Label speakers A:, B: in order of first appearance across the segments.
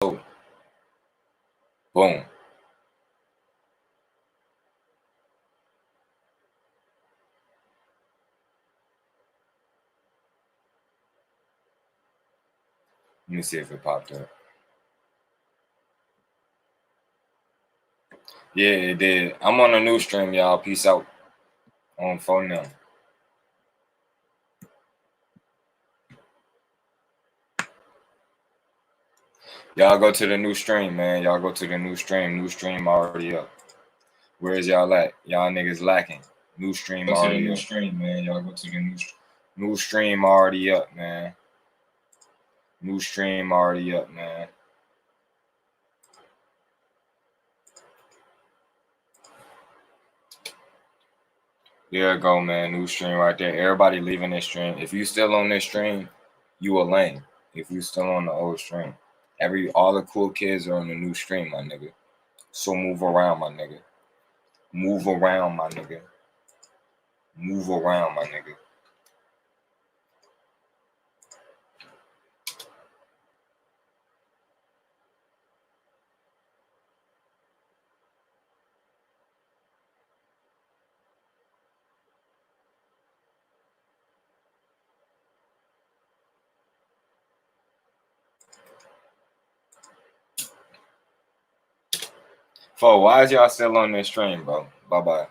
A: Boom. Let me see if it popped up. Yeah, it did. I'm on a new stream, y'all. Peace out. On phone now. Y'all go to the new stream, man. Y'all go to the new stream. New stream already up. Where is y'all at? Y'all niggas lacking. New stream already up. New stream, man. Y'all go to the new stream already up, man. New stream already up, man. There you go, man. New stream right there. Everybody leaving this stream. If you still on this stream, you a lame. If you still on the old stream. All the cool kids are on the new stream, my nigga. So move around, my nigga. Move around, my nigga. Move around, my nigga. Fo, why is y'all still on this stream, bro? Bye-bye.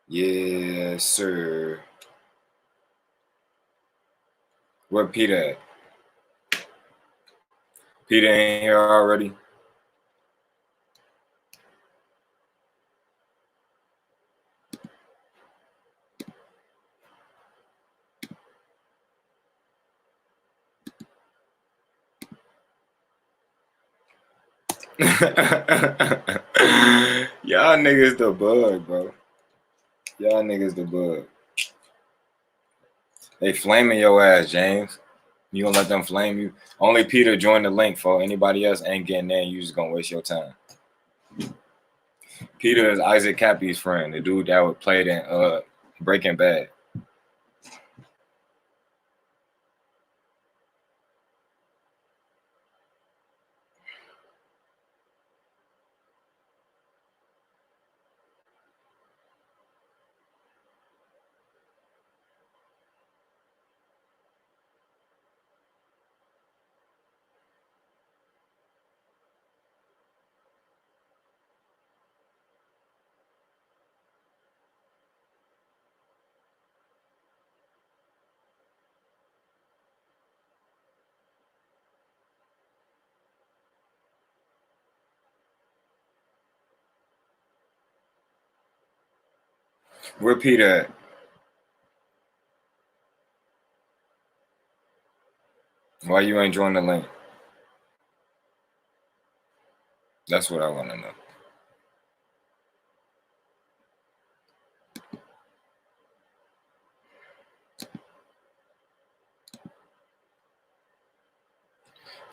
A: Yes, sir. Where Peter at? Peter ain't here already? Y'all niggas the bug, bro. Y'all niggas the bug. They flaming your ass, James. You gonna let them flame you? Only Peter joined the link, for anybody else ain't getting in. You just gonna waste your time. Peter is Issac Kappy'S friend, the dude that would play in Breaking Bad. Where Peter at? Why you ain't join the link? That's what I want to know.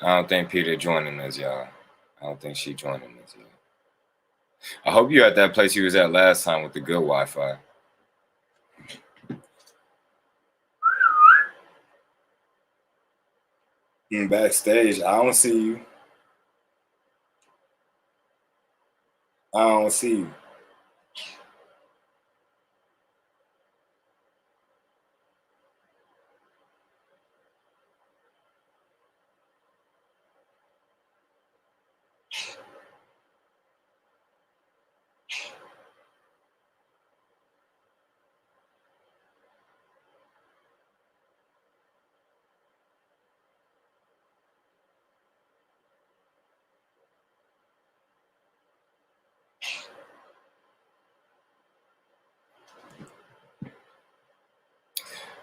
A: I don't think Peter joining us, y'all. I don't think she joining us, y'all. I hope you at that place you was at last time with the good Wi-Fi. Backstage, I don't see you. I don't see you.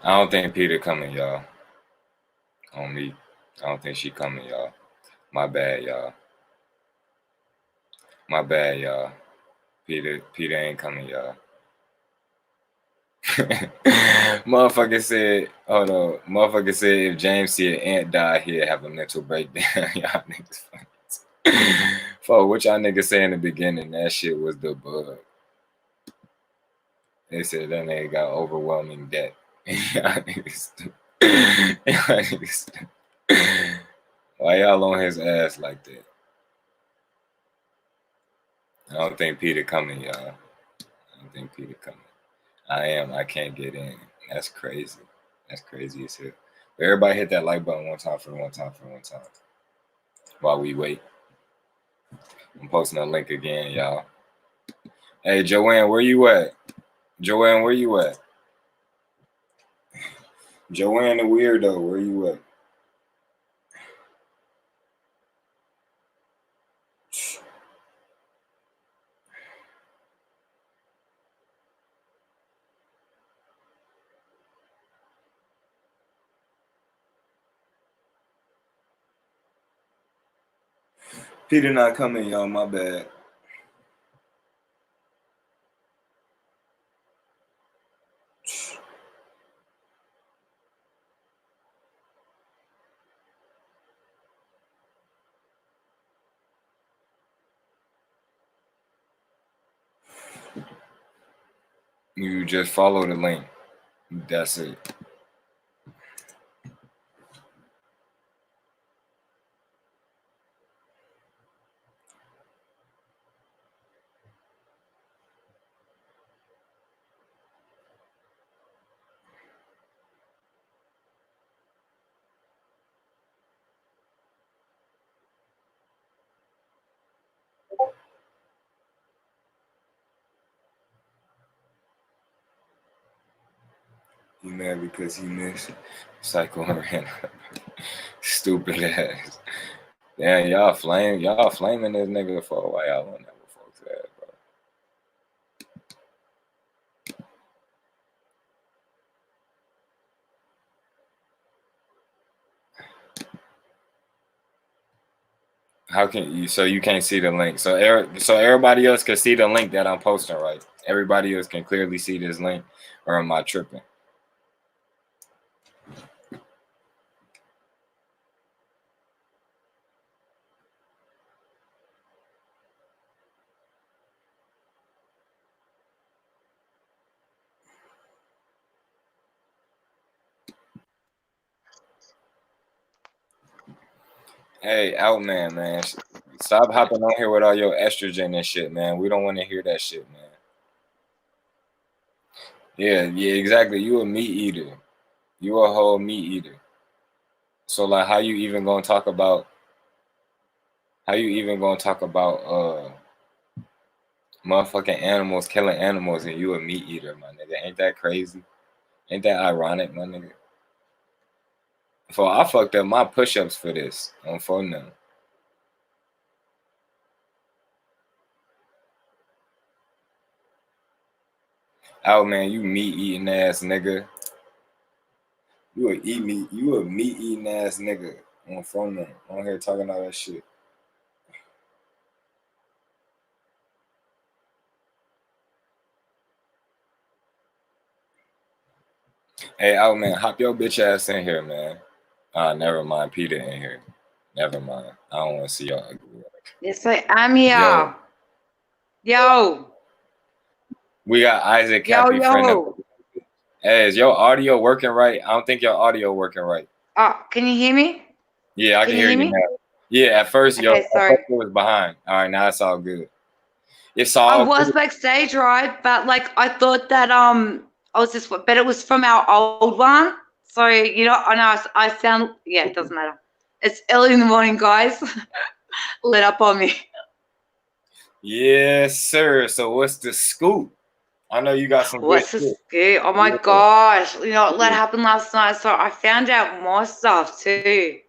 A: I don't think Peter coming, y'all. On me. I don't think she coming, y'all. My bad, y'all. My bad, y'all. Peter ain't coming, y'all. Motherfucker said, hold on. Motherfucker said if James see an ant die, he'll have a mental breakdown. Y'all niggas funny. For what y'all niggas say in the beginning, that shit was the bug. They said that nigga got overwhelming debt. Why y'all on his ass like that? I don't think Peter coming, y'all. I don't think Peter coming. I can't get in. That's crazy. That's crazy as hell. But everybody hit that like button one time for one time. While we wait. I'm posting a link again, y'all. Hey, Joanne, where you at? Joanne, where you at? Joanne the weirdo, where you at? Peter not coming, y'all. My bad. You just follow the link. That's it. He mad because he missed Psycho ran. Stupid ass. Damn, y'all flaming this nigga for a while. Y'all on that with folks ass, bro. How can you? So you can't see the link. So everybody else can see the link that I'm posting, right? Everybody else can clearly see this link, or am I tripping? Hey, Outman, man. Stop hopping on here with all your estrogen and shit, man. We don't want to hear that shit, man. Yeah, exactly. You a meat eater. You a whole meat eater. So like how you even gonna talk about motherfucking animals killing animals and you a meat eater, my nigga? Ain't that crazy? Ain't that ironic, my nigga? So I fucked up my push-ups for this on phone now. Out, man, you meat eating ass nigga. You a meat eating ass nigga on phone now. On here talking all that shit. Hey, Out, man, hop your bitch ass in here, man. Never mind, Peter in here. Never mind. I don't want to see y'all.
B: Yes, I am here. Yo.
A: We got Isaac Kappy friend up. Hey, is your audio working right? I don't think your audio working right.
B: Oh, can you hear me?
A: Yeah, I can hear you now. Yeah, at first,
B: okay, sorry.
A: It was behind. All right, now it's all good. It's all.
B: I was backstage, right? But like, I thought that I was just, but it was from our old one. So you know, I know I sound. Yeah, it doesn't matter. It's early in the morning, guys. Let up on me.
A: Yes, sir. So what's the scoop? I know you got some.
B: What's the scoop? Oh my gosh! You know what happened last night? So I found out more stuff too.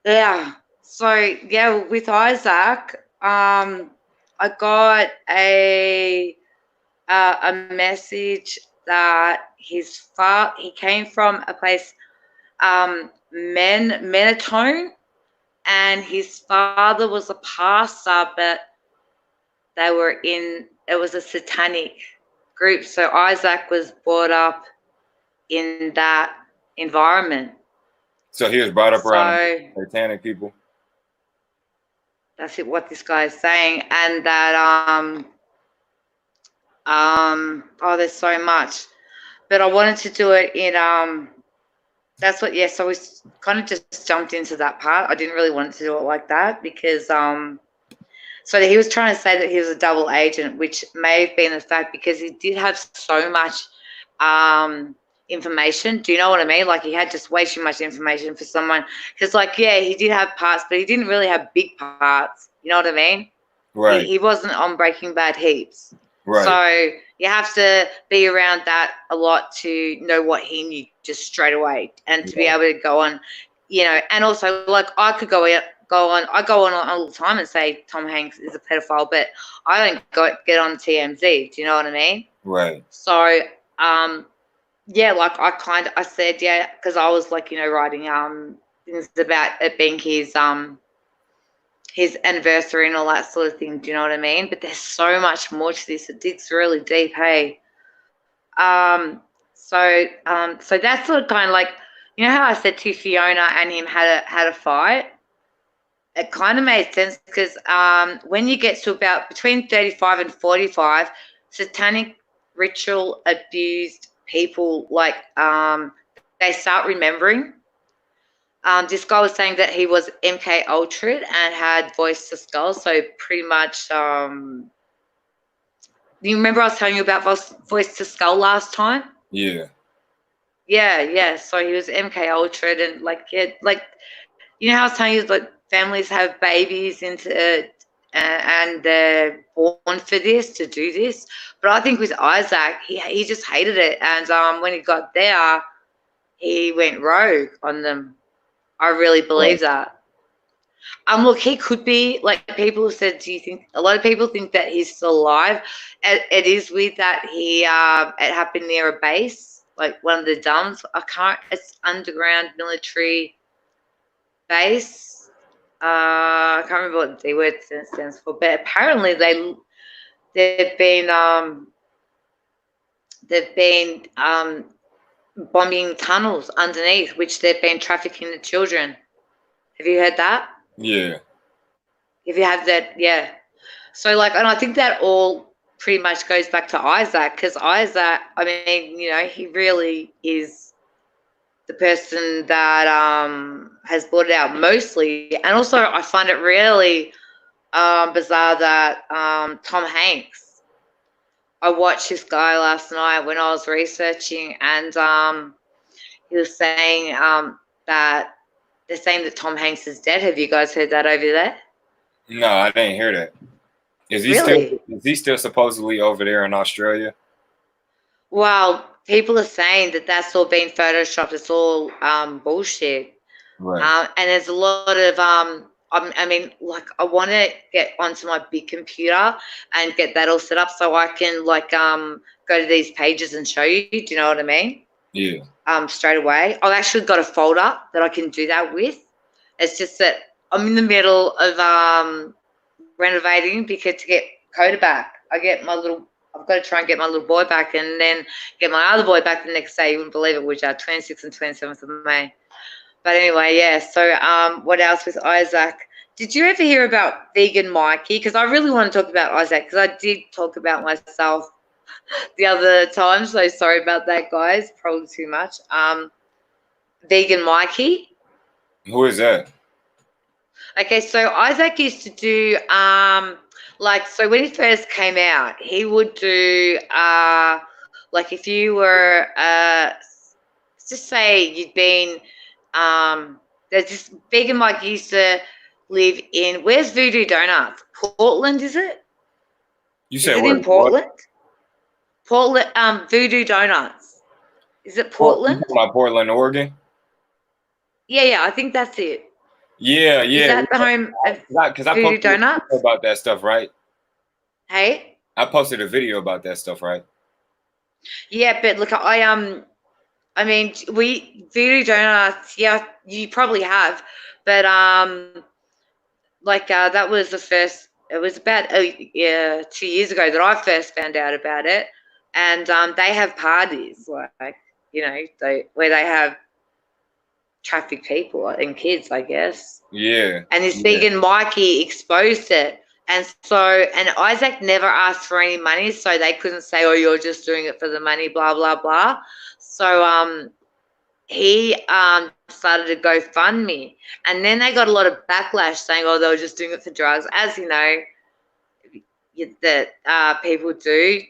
B: Yeah. So yeah, with Isaac, I got a message that he came from a place, Menatone, and his father was a pastor, but it was a satanic group. So Isaac was brought up in that environment.
A: So he was brought up around satanic people.
B: That's what this guy is saying, and that There's so much, but I wanted to do it in That's what. Yeah. So we kind of just jumped into that part. I didn't really want to do it like that because So he was trying to say that he was a double agent, which may have been the fact because he did have so much information. Do you know what I mean? Like he had just way too much information for someone. Because, like, yeah, he did have parts, but he didn't really have big parts. You know what I mean?
A: Right.
B: He wasn't on Breaking Bad heaps.
A: Right.
B: So you have to be around that a lot to know what he knew just straight away and to be able to go on, and also like I could I go on all the time and say Tom Hanks is a pedophile, but I don't get on TMZ. Do you know what I mean?
A: Right.
B: So, yeah, like I said, yeah, because I was like, writing things about it being his anniversary and all that sort of thing. Do you know what I mean? But there's so much more to this. It digs really deep, hey. So that's sort of kind of like, how I said to Fiona and him had a fight. It kind of made sense because when you get to about between 35 and 45, satanic ritual abused people they start remembering. This guy was saying that he was MK Ultra and had voice to skull, so pretty much. You remember I was telling you about voice to skull last time?
A: Yeah.
B: Yeah. So he was MK Ultra and how I was telling you, like families have babies into it and they're born for this to do this. But I think with Isaac, he just hated it, and when he got there, he went rogue on them. I really believe that. Look, he could be, like people have said, a lot of people think that he's still alive. It is weird that it happened near a base, like one of the dumps. It's underground military base. I can't remember what the D word stands for, but apparently they've been bombing tunnels underneath, which they've been trafficking the children. Have you heard that?
A: Yeah.
B: If you have that, yeah. So, and I think that all pretty much goes back to Isaac, because Isaac, I mean, he really is the person that has brought it out mostly. And also, I find it really bizarre that Tom Hanks, I watched this guy last night when I was researching, and he was saying that they're saying that Tom Hanks is dead. Have you guys heard that over there?
A: No, I didn't hear that. Is he still supposedly over there in Australia?
B: Well, people are saying that that's all been photoshopped. It's all bullshit.
A: Right.
B: And there's a lot of I want to get onto my big computer and get that all set up so I can go to these pages and show you. Do you know what I mean?
A: Yeah.
B: Straight away. I've actually got a folder that I can do that with. It's just that I'm in the middle of renovating because to get Coda back, I've got to try and get my little boy back and then get my other boy back the next day. You wouldn't believe it, which are 26th and 27th of May. But anyway, yeah. So what else with Isaac? Did you ever hear about Vegan Mikey? Because I really want to talk about Isaac because I did talk about myself the other time. So sorry about that, guys. Probably too much. Vegan Mikey.
A: Who is that?
B: Okay, so Isaac used to do so when he first came out, he would do if you were let's just say you'd been there's this vegan Mike used to live in, where's Voodoo Donuts? Portland, is it?
A: You said
B: is it in Portland? Portland, Voodoo Donuts. Is it Portland?
A: Portland, Oregon?
B: Yeah, I think that's it.
A: Yeah.
B: Is that the home of Voodoo Donuts?
A: About that stuff, right?
B: Hey?
A: I posted a video about that stuff, right?
B: Yeah, but look, Voodoo Donuts, yeah, you probably have, but that was the first. It was about 2 years ago that I first found out about it, and they have parties where they have trafficked people and kids, I guess.
A: Yeah.
B: And this vegan Mikey exposed it. And so, and Isaac never asked for any money, so they couldn't say, "Oh, you're just doing it for the money," blah blah blah. So he started a GoFundMe, and then they got a lot of backlash saying, "Oh, they were just doing it for drugs," as you know that people do.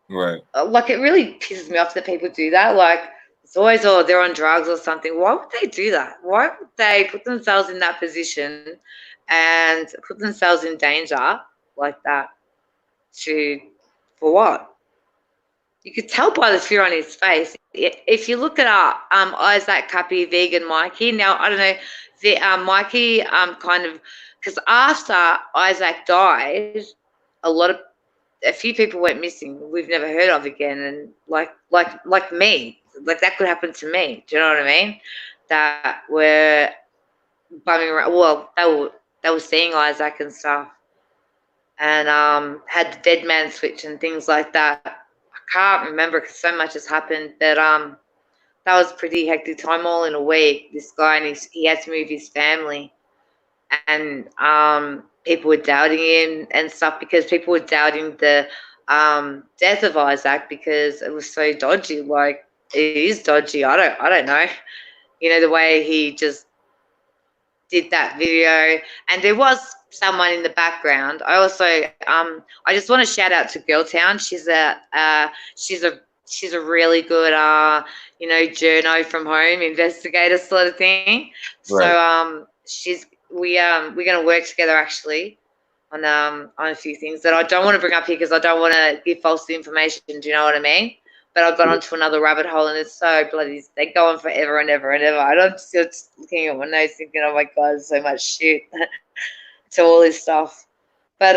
A: Right.
B: Like, it really pisses me off that people do that. Like, it's always, "Oh, they're on drugs or something." Why would they do that? Why would they put themselves in that position and put themselves in danger like that? For what? You could tell by the fear on his face. If you look at Isaac, Kappy, Vegan, Mikey. Now I don't know, the Mikey kind of, because after Isaac died, a few people went missing. We've never heard of again, and like me, like that could happen to me. Do you know what I mean? That were bumming around. Well, they were seeing Isaac and stuff, and had the dead man switch and things like that. I can't remember because so much has happened, but that was pretty hectic time all in a week. This guy, and he had to move his family, and people were doubting him and stuff because people were doubting the death of Isaac because it was so dodgy. Like, it is dodgy. I don't know. You know, the way he just did that video, and there was someone in the background. I also I just want to shout out to Girltown. She's a really good journo from home, investigator sort of thing. So
A: Right.
B: we're gonna work together actually on a few things that I don't want to bring up here because I don't want to give false information. Do you know what I mean? But I got onto another rabbit hole, and it's so bloody. They go on forever and ever and ever. I'm still looking at my notes, thinking, "Oh my god, there's so much shit to all this stuff." But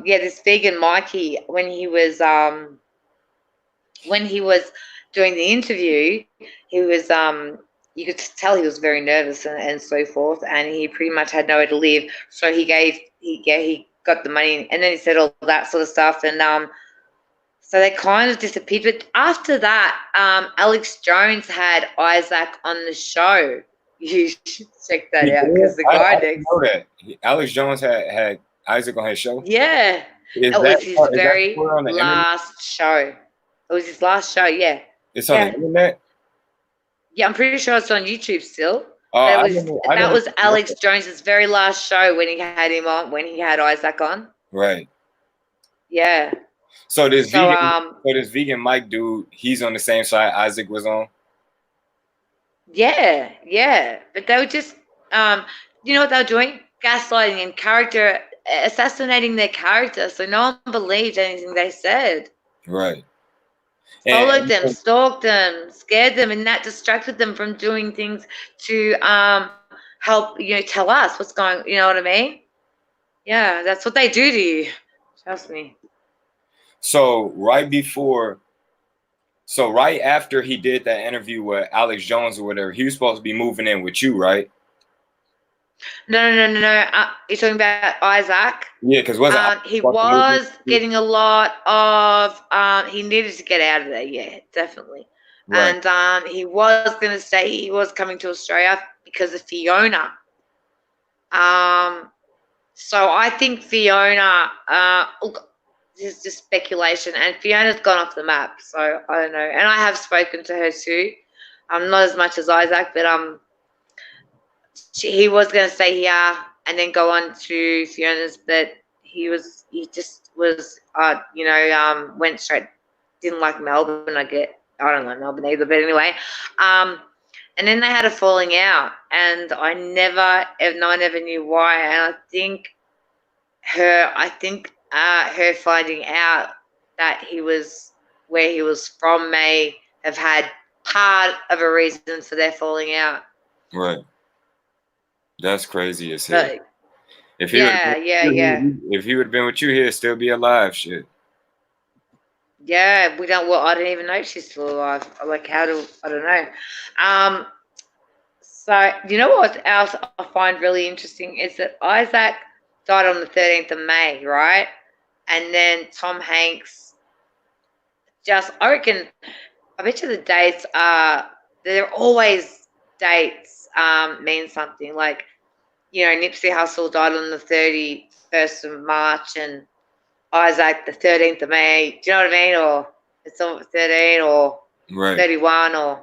B: yeah, this vegan Mikey, when he was doing the interview, he was you could tell he was very nervous and so forth, and he pretty much had nowhere to live. So he got the money, and then he said all that sort of stuff, and so they kind of disappeared. But after that, Alex Jones had Isaac on the show. You should check that
A: He
B: out
A: did?
B: because the
A: I
B: guy
A: didn't
B: next,
A: know that. Alex Jones had Isaac on his show.
B: yeah,
A: Is
B: it
A: that
B: was his
A: is that
B: very
A: somewhere on the internet?
B: last show. It was his last show. Yeah,
A: It's on the
B: yeah.
A: internet.
B: Yeah, I'm pretty sure it's on YouTube still.
A: Oh,
B: But
A: I
B: that
A: didn't
B: was
A: even know
B: Alex
A: that.
B: Jones's very last show when he had him on, when he had Isaac on.
A: Right.
B: Yeah.
A: So
B: So
A: this vegan Mike dude, he's on the same side Isaac was on.
B: yeah, yeah. But they were just you know what they were doing? Gaslighting and character assassinating their character, so no one believed anything they said.
A: Right.
B: Followed
A: And
B: them, stalked them, scared them, and that distracted them from doing things to help, tell us what's going, you know what I mean? Yeah, that's what they do to you. Trust me.
A: so right after he did that interview with Alex Jones or whatever, he was supposed to be moving in with you, right?
B: No. You're talking about Isaac.
A: Yeah, because wasn't Isaac
B: He
A: supposed to move in
B: was
A: with you?
B: getting a lot of. He needed to get out of there. Yeah, definitely.
A: Right.
B: And he was going to say he was coming to Australia because of Fiona. So I think Fiona. Look, this is just speculation, and Fiona's gone off the map. So I don't know. And I have spoken to her too. Not as much as Isaac, but he was going to stay here and then go on to Fiona's, but he just was, went straight, didn't like Melbourne. I don't like Melbourne either, but anyway. And then they had a falling out, and no one ever knew why. And I think her finding out that where he was from may have had part of a reason for their falling out.
A: Right. That's crazy as hell.
B: But
A: If
B: yeah.
A: if he would have been with you, he'd still be alive. Shit.
B: Yeah, we don't. Well, I don't even know if she's still alive. Like, I don't know. So you know what else I find really interesting is that Isaac died on the 13th of May, right? And then Tom Hanks I reckon, I bet you the dates they're always dates mean something. Like, Nipsey Hussle died on the 31st of March and Isaac the 13th of May. Do you know what I mean? Or it's on 13 or
A: Right.
B: 31 or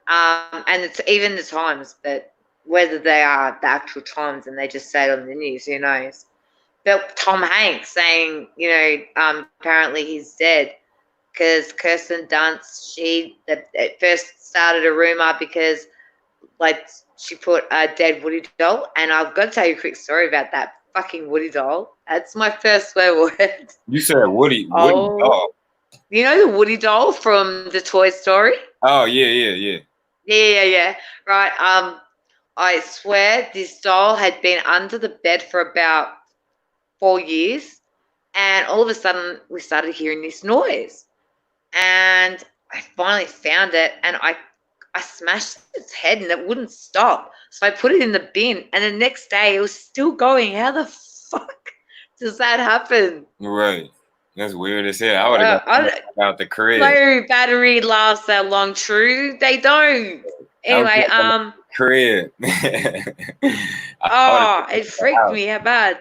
B: and it's even the times, but whether they are the actual times and they just say it on the news, who knows? But Tom Hanks saying, apparently he's dead because Kirsten Dunst, it first started a rumor because she put a dead Woody doll, and I've got to tell you a quick story about that fucking Woody doll. That's my first swear word.
A: You said Woody doll.
B: You know the Woody doll from the Toy Story?
A: Oh yeah.
B: Yeah. Right. I swear this doll had been under the bed for about 4 years, and all of a sudden we started hearing this noise, and I finally found it, and I smashed its head and it wouldn't stop. So I put it in the bin, and the next day it was still going. How the fuck does that happen?
A: Right. That's weird as hell. I would have got out the crib.
B: No battery lasts that long. True, they don't. Anyway,
A: crib.
B: it freaked me. How bad?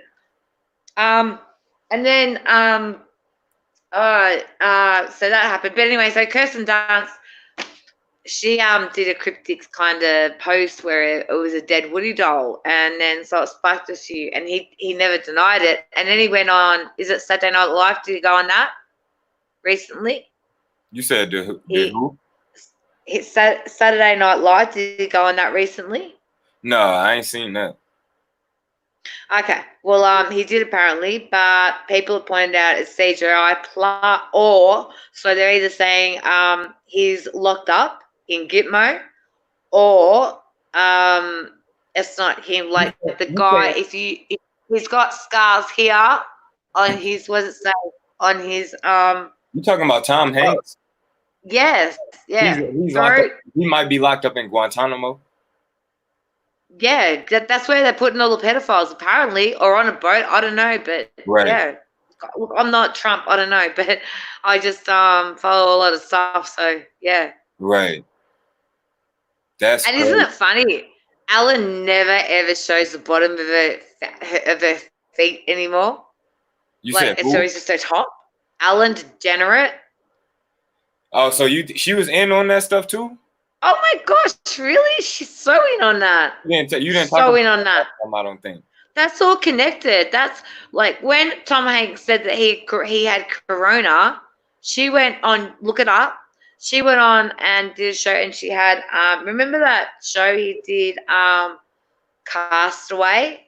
B: And then so that happened. But anyway, so Kirsten Dunst, she did a cryptic kind of post where it was a dead Woody doll, and then so it sparked a few, and he never denied it, and then he went on. Is it Saturday Night Live? Did he go on that recently?
A: You said who?
B: It's Saturday Night Live. Did he go on that recently?
A: No, I ain't seen that.
B: Okay, well, he did apparently, but people have pointed out it's CGI or so they're either saying he's locked up in Gitmo, or it's not him. Like the guy, if he's got scars here on his, on his
A: You talking about Tom Hanks?
B: Yes, yeah.
A: He's locked up. He might be locked up in Guantanamo.
B: Yeah, that's where they're putting all the pedophiles, apparently, or on a boat. I don't know, but yeah. Look, I'm not Trump. I don't know, but I just follow a lot of stuff. So yeah.
A: Right. That's
B: and
A: crazy.
B: Isn't it funny? Alan never ever shows the bottom of her feet anymore.
A: You said who?
B: So he's just so top. Alan DeGenerate.
A: Oh, so she was in on that stuff too?
B: Oh my gosh, really? She's so in on that.
A: You didn't
B: so in on that.
A: I don't think.
B: That's all connected. That's like when Tom Hanks said that he had corona, she went on, look it up. She went on and did a show, and she had remember that show he did, Castaway,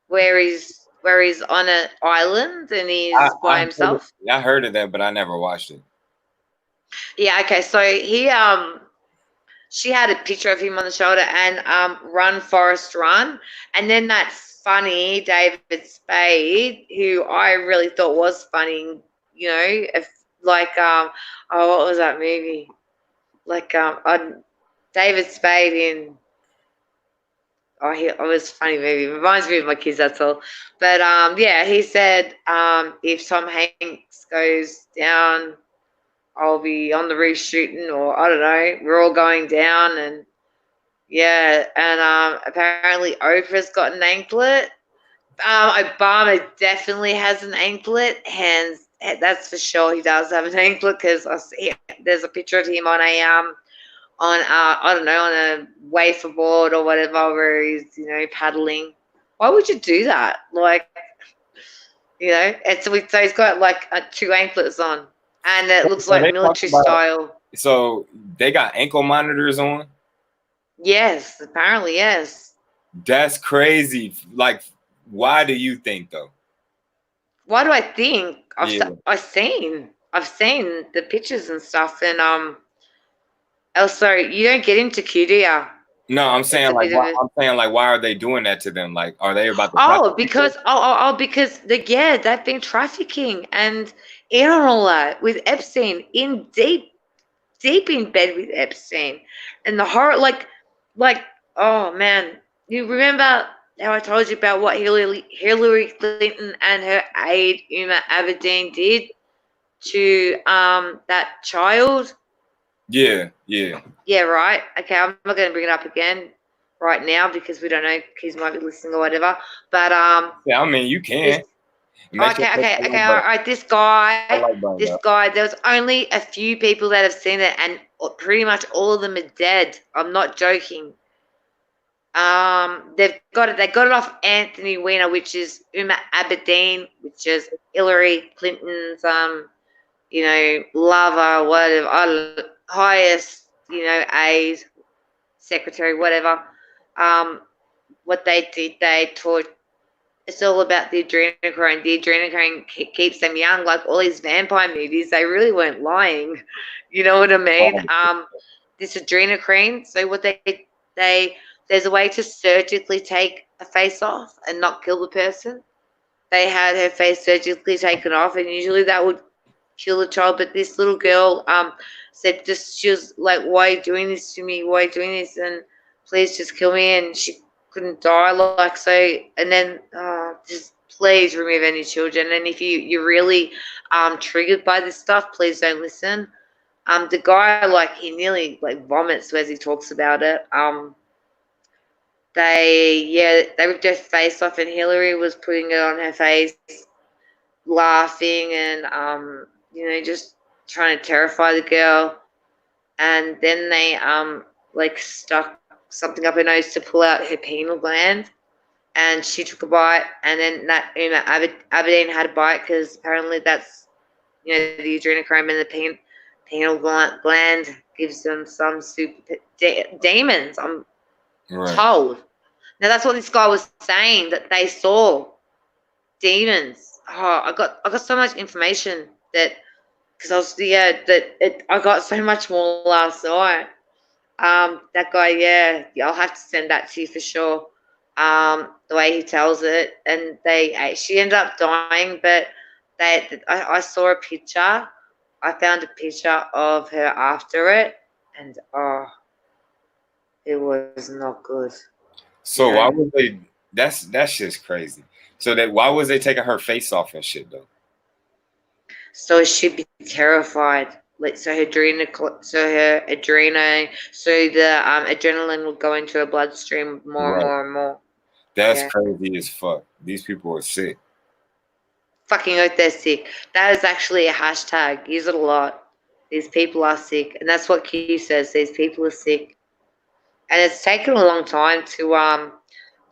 B: where he's on an island and he's by himself.
A: I heard of that, but I never watched it.
B: Yeah, okay. So she had a picture of him on the shoulder and Run Forrest Run. And then that funny David Spade, who I really thought was funny, what was that movie? David Spade in it was a funny movie. It reminds me of my kids, that's all. But he said if Tom Hanks goes down, I'll be on the roof shooting, or I don't know. We're all going down, and apparently Oprah's got an anklet. Obama definitely has an anklet, and that's for sure. He does have an anklet because there's a picture of him on a wafer board or whatever, where he's paddling. Why would you do that? So he's got two anklets on. And it looks like military style.
A: So they got ankle monitors on?
B: Yes, apparently, yes.
A: That's crazy. Why do you think, though?
B: Why do I think? I've seen the pictures and stuff, and also you don't get into Q, do you?
A: No, I'm saying why are they doing that to them? Are they about to?
B: Because they've been trafficking and in on all that with Epstein, in deep in bed with Epstein, and the horror, oh man, you remember how I told you about what Hillary Clinton and her aide Uma Abedin did to that child?
A: Yeah.
B: Yeah, right. Okay, I'm not going to bring it up again. right now because we don't know kids might be listening or whatever. But
A: Yeah, I mean, you
B: this
A: can. Make sure to hit that like
B: all
A: button.
B: right.
A: That like button,
B: This
A: though.
B: guy. There was only a few people that have seen it, and pretty much all of them are dead. I'm not joking. They've got it. They got it off Anthony Weiner, which is Uma Aberdeen, which is Hillary Clinton's lover, whatever, highest, aide, secretary, whatever. What they did, they taught. It's all about the adrenochrome. The adrenochrome keeps them young, like all these vampire movies. They really weren't lying. You know what I mean? This adrenochrome. So what they there's a way to surgically take a face off and not kill the person. They had her face surgically taken off, and usually that would kill the child. But this little girl said just she was like, "Why are you doing this to me? Why are you doing this? And please just kill me." And she couldn't die like so. And then just please remove any children. And if you're really triggered by this stuff, please don't listen. The guy like he nearly like vomits as he talks about it. They ripped her face off, and Hillary was putting it on her face, laughing and just trying to terrify the girl. And then they like stuck something up her nose to pull out her pineal gland, and she took a bite, and then that Aberdeen had a bite because apparently that's the adrenochrome and the pineal gland gives them some super demons. I'm told. Now that's what this guy was saying, that they saw demons. Oh, I got so much information that because I was I got so much more last night. That guy, yeah, I'll have to send that to you for sure. The way he tells it, and she ended up dying, but I saw a picture. I found a picture of her after it, and it was not good.
A: So why was they? That's just crazy. So why was they taking her face off and shit though?
B: So she'd be terrified. Like so the adrenaline would go into her bloodstream more and more and more.
A: That's crazy as fuck. These people are sick.
B: Fucking oath they're sick. That is actually a hashtag. Use it a lot. These people are sick, and that's what Q says. These people are sick, and it's taken a long time to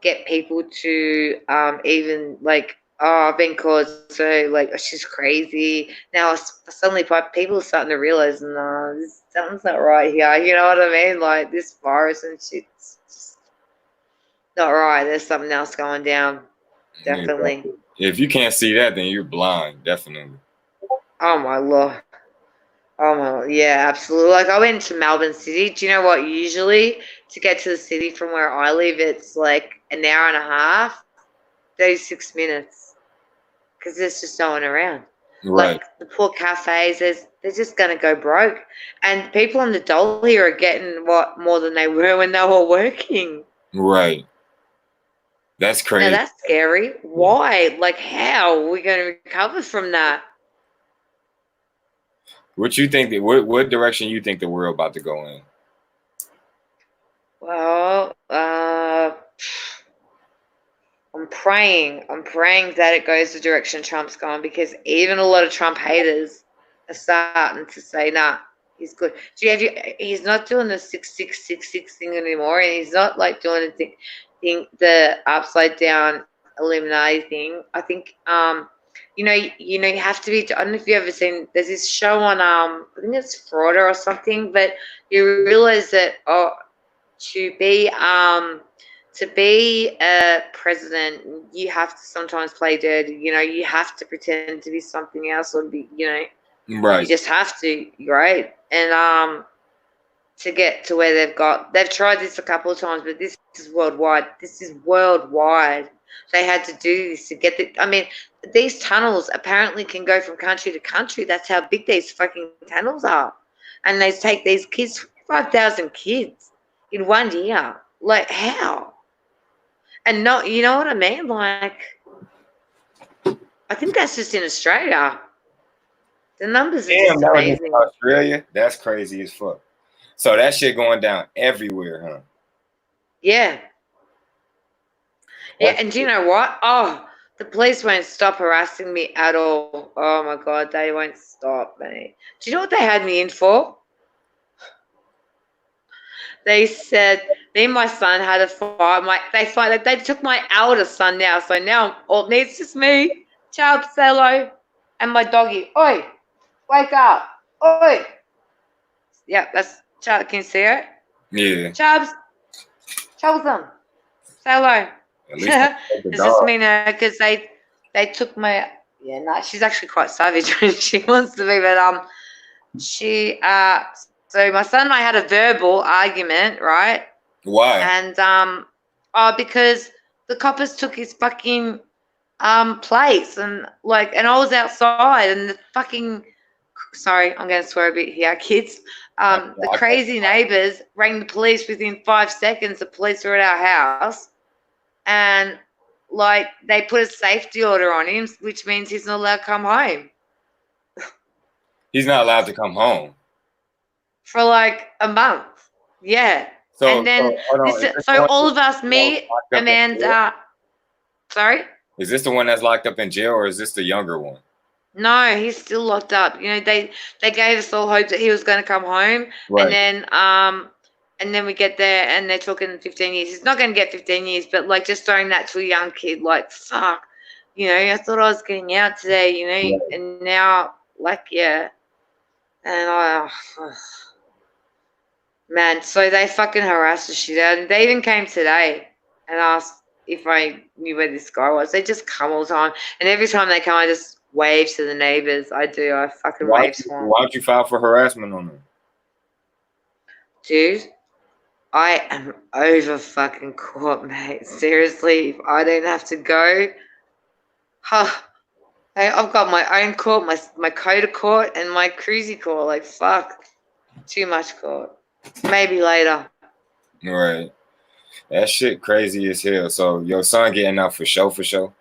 B: get people to even like, I've been called so like, oh, she's crazy. Now suddenly people are starting to realize, no, something's not right here. You know what I mean? Like this virus and shit's just not right. There's something else going down. Definitely.
A: If you can't see that, then you're blind. Definitely.
B: Oh my lord. Yeah, absolutely. Like I went to Melbourne City. Do you know what? Usually to get to the city from where I live, it's like an hour and a half, 36 minutes, because there's just no one around.
A: Right.
B: Like the poor cafes, they're just gonna go broke, and people on the dole here are getting more than they were when they were working.
A: Right. That's crazy.
B: Now that's scary. Why? Like, how are we going to recover from that?
A: What you think? What direction you think the world about to go in?
B: Well, I'm praying that it goes the direction Trump's going, because even a lot of Trump haters are starting to say, nah, he's good. He's not doing the 6666 thing anymore, and he's not like doing the upside down Illuminati thing. I think you have to be. I don't know if you've ever seen. There's this show on I think it's Florida or something, but you realize that to be a president, you have to sometimes play dirty. You have to pretend to be something else, or be
A: right. You
B: just have to, right? And to get to where they've tried this a couple of times, but this is worldwide. They had to do this to get these tunnels apparently can go from country to country. That's how big these fucking tunnels are. And they take these kids, 5,000 kids in 1 year. Like, how? And not, you know what I mean? Like, I think that's just in Australia. The numbers are just amazing.
A: Australia? That's crazy as fuck. So that shit going down everywhere, huh?
B: Yeah. Yeah, and do you know what? Oh, the police won't stop harassing me at all. Oh my God, they won't stop me. Do you know what they had me in for? They said me and my son had a fight. They took my eldest son now, so now all it needs just me, Chubbs, hello, and my doggy. Oi, wake up. Oi. Yeah, that's Chubbs. Can you see it?
A: Yeah.
B: Chubbs, Troublesome. Say hello.
A: At least I take the
B: It's just
A: dog.
B: me now because they took my no, she's actually quite savage when she wants to be, but she so my son and I had a verbal argument, right?
A: Why?
B: And because the coppers took his fucking place and I was outside and the fucking sorry, I'm gonna swear a bit here, kids. The
A: I can't.
B: crazy neighbors rang the police within 5 seconds. The police were at our house and they put a safety order on him, which means he's not allowed to come home
A: He's not allowed to come home.
B: for like a month. Yeah.
A: So,
B: And then
A: hold on.
B: so all of us, me, Amanda, sorry?
A: Is this the one that's locked up in jail, or is this the younger one?
B: No, he's still locked up. You know, they gave us all hope that he was going to come home,
A: Right.
B: and then we get there and they're talking 15 years. He's not going to get 15 years, but just throwing that to a young kid, fuck, I thought I was getting out today,
A: Right.
B: and now, yeah, and man, so they fucking harassed the shit out, and they even came today and asked if I knew where this guy was. They just come all the time, and every time they come, I just wave to the neighbors. I fucking wave to them.
A: Why don't you file for harassment on them?
B: Dude, I am over fucking court, mate. Seriously, if I don't have to go, hey, I've got my own court, my Coda court, and my cruisy court. Fuck, too much court. Maybe later.
A: Right. That shit crazy as hell. So your son getting out for show, for show?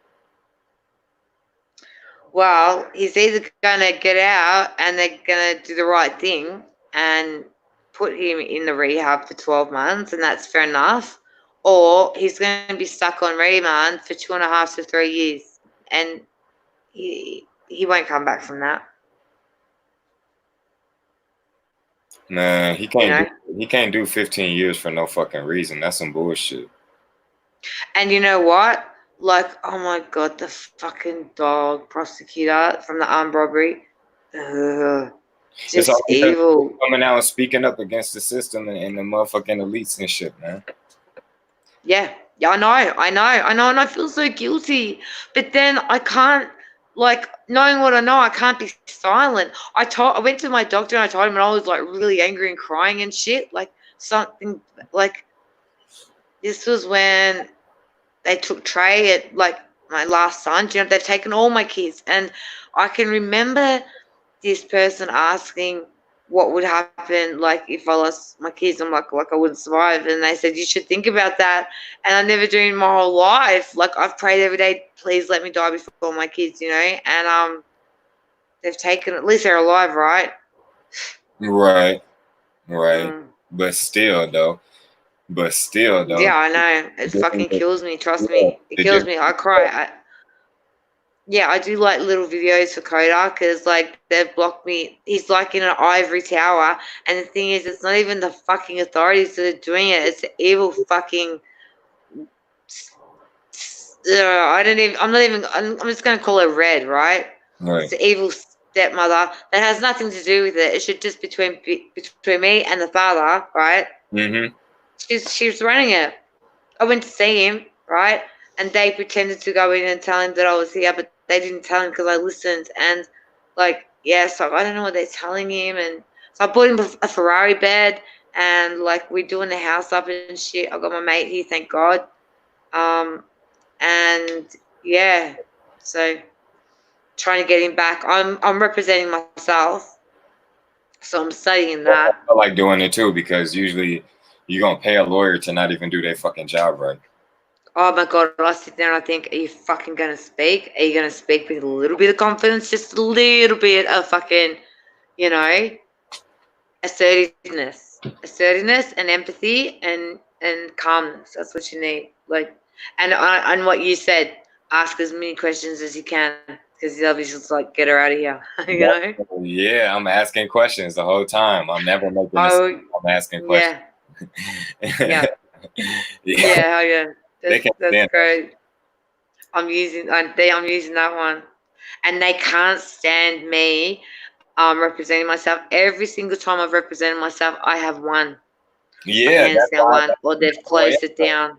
B: Well, he's either gonna get out and they're gonna do the right thing and put him in the rehab for 12 months, and that's fair enough, or he's gonna be stuck on remand for 2.5 to 3 years, and he won't come back from that.
A: Man, he can't do 15 years for no fucking reason. That's some bullshit.
B: And you know what? Oh my God, the fucking dog prosecutor from the armed robbery. Just evil.
A: Coming out and speaking up against the system and the motherfucking elites and shit, man.
B: Yeah, I know, and I feel so guilty. But then I can't, knowing what I know, I can't be silent. I went to my doctor and I told him, and I was really angry and crying and shit. This was when they took Trey at my last son. They've taken all my kids, and I can remember this person asking what would happen if I lost my kids. I'm like I wouldn't survive, and they said you should think about that. And I never do in my whole life. I've prayed every day, please let me die before my kids, and they've taken, at least they're alive, right?
A: Right. But still though.
B: Yeah, I know. It fucking kills me. Trust me. It kills me. I cry. I do little videos for Kodak because they've blocked me. He's in an ivory tower, and the thing is, it's not even the fucking authorities that are doing it. It's the evil fucking. I'm just gonna call her Red, right?
A: Right.
B: It's the evil stepmother that has nothing to do with it. It should just between me and the father, right?
A: Mm-hmm.
B: She's running it. I went to see him, right? And they pretended to go in and tell him that I was here, but they didn't tell him because I listened. And so I don't know what they're telling him. And so I bought him a Ferrari bed, and we're doing the house up and shit. I got my mate here, thank God. And yeah, so trying to get him back. I'm representing myself, so I'm studying that.
A: I like doing it too, because usually you're gonna pay a lawyer to not even do their fucking job right.
B: Oh my God, I sit there and I think, are you fucking gonna speak? Are you gonna speak with a little bit of confidence, just a little bit of fucking, assertiveness and empathy, and and calmness. That's what you need. Like, and what you said, ask as many questions as you can, because the obviously just like get her out of here. You know.
A: Yeah, I'm asking questions the whole time. I'm never making a
B: Oh,
A: I'm asking questions.
B: yeah, yeah,
A: Yeah,
B: yeah, oh, yeah.
A: they
B: That's
A: can't
B: that's
A: stand that.
B: great. I'm using that one, and they can't stand me representing myself. Every single time I've represented myself, I have won. I
A: Yeah,
B: hands
A: that's
B: down
A: why.
B: won, or they've
A: That's why.
B: closed it down.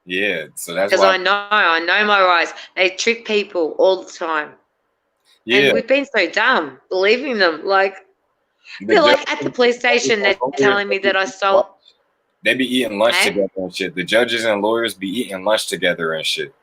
A: Yeah, so that's
B: Because
A: why.
B: I know my rights. They trick people all the time, and
A: Yeah,
B: we've been so dumb believing them. Like
A: the
B: they're
A: judges
B: like at the
A: and
B: police station, they're
A: lawyers,
B: telling me that I stole.
A: they be eating lunch
B: Hey,
A: together and shit. The judges and lawyers be eating lunch together and shit.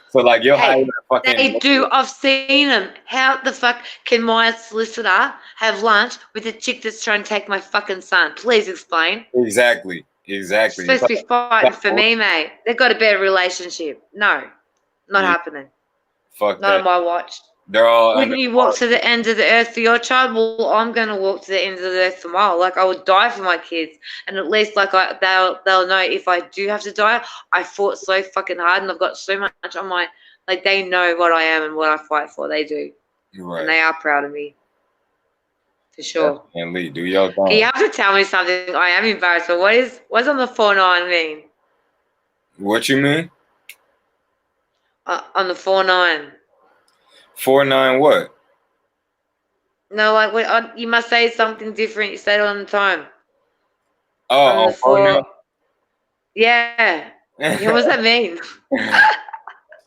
A: So like you'll hire
B: hey,
A: a fucking
B: they do. I've seen them. How the fuck can my solicitor have lunch with a chick that's trying to take my fucking son? Please explain.
A: exactly,
B: She's
A: exactly.
B: supposed to be fighting for me, mate. They've got a better relationship. No, not
A: Yeah,
B: happening.
A: fuck
B: Not on
A: that.
B: my watch.
A: They're all under.
B: Wouldn't you walk to the end of the earth for your child? Well, I'm going to walk to the end of the earth for mine. Like I would die for my kids, and at least like they'll know if I do have to die, I fought so fucking hard, and I've got so much on my like they know what I am and what I fight for. They do, and
A: Right.
B: they are proud of me for sure.
A: Definitely. Do your
B: Okay, you
A: thing.
B: have to tell me something. I am embarrassed, but what's on the 4-9 mean?
A: What you mean?
B: On the 4-9.
A: 4-9 what?
B: No, like you must say something different. You say it on the time. On
A: Oh,
B: the
A: on phone now?
B: 4. Yeah. Yeah, what does that mean?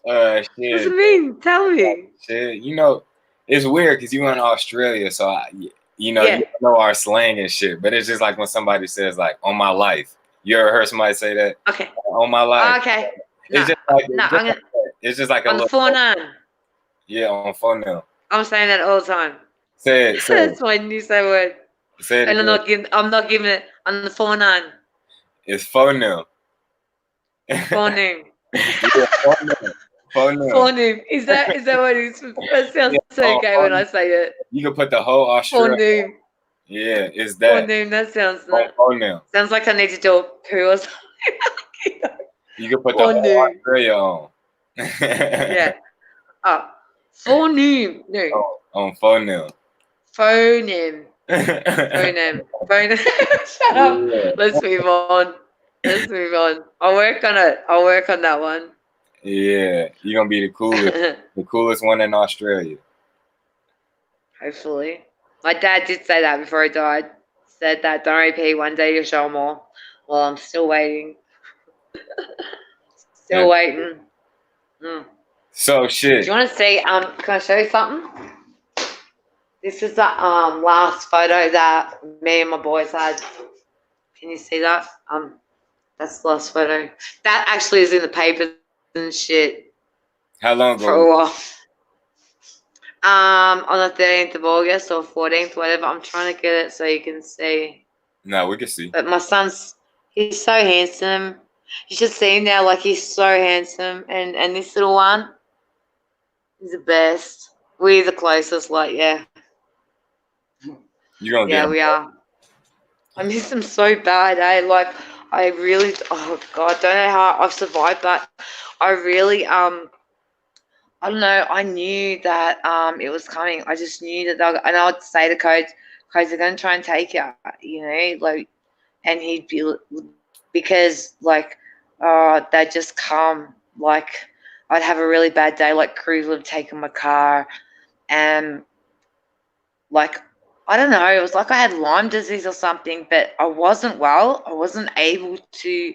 B: What does
A: Shit.
B: it mean? Tell me.
A: Shit. You know, it's weird because you in Australia, so you know, you
B: Yeah.
A: know our slang and shit. But it's just like when somebody says like "on my life." You ever heard somebody say that?
B: Okay.
A: On my life.
B: Okay.
A: It's
B: No,
A: just like
B: no, I'm gonna
A: it's just like a
B: on the
A: little
B: 4-9.
A: yeah on phone now.
B: I'm saying that all the time.
A: Say it, say it,
B: That's my new say word.
A: say it
B: And
A: again.
B: I'm not giving it on the 4-9.
A: It's phone now.
B: Forenoon.
A: Yeah, phone now. Phone now.
B: Forenoon. Is that what it is? That sounds
A: Yeah,
B: so gay when I say it.
A: you can put the whole Australia.
B: Forenoon.
A: Yeah, it's that.
B: Forenoon. That sounds
A: Phone now.
B: sounds like I need to do a poo or something.
A: You can put the whole
B: Forenoon.
A: Australia on.
B: Yeah. Oh. Forenoon. No.
A: on phone now.
B: Phoneme. Phoneme. Phone. Shut up.
A: Yeah,
B: Let's move on. Let's move on. I'll work on it. I'll work on that one.
A: yeah. You're gonna be the coolest one in Australia.
B: Hopefully. My dad did say that before he died. Said that don't repeat, one day you'll show more. Well, I'm still waiting. Still
A: Yeah.
B: waiting. Mm.
A: So
B: Do
A: shit.
B: you want to see? Can I show you something? This is the last photo that me and my boys had. Can you see that? That's the last photo. That actually is in the papers and shit
A: How long
B: for
A: ago?
B: a while. On the 13th of August or 14th, whatever. I'm trying to get it so you can see.
A: No, we can see.
B: But my son's, he's so handsome. You should see him now, like he's so handsome. And this little one, he's the best. We're the closest, like, yeah.
A: You gonna get
B: Yeah,
A: them?
B: we are. I miss him so bad, eh? Like, I really, oh God, don't know how I've survived, but I really, I don't know, I knew that it was coming. I just knew that and I would say to coach, they're going to try and take you, you know, like, and he'd be, because, like, they'd just come, like, I'd have a really bad day, like, Cruz would have taken my car, and, like, I don't know, it was like I had Lyme disease or something, but I wasn't well. I wasn't able to,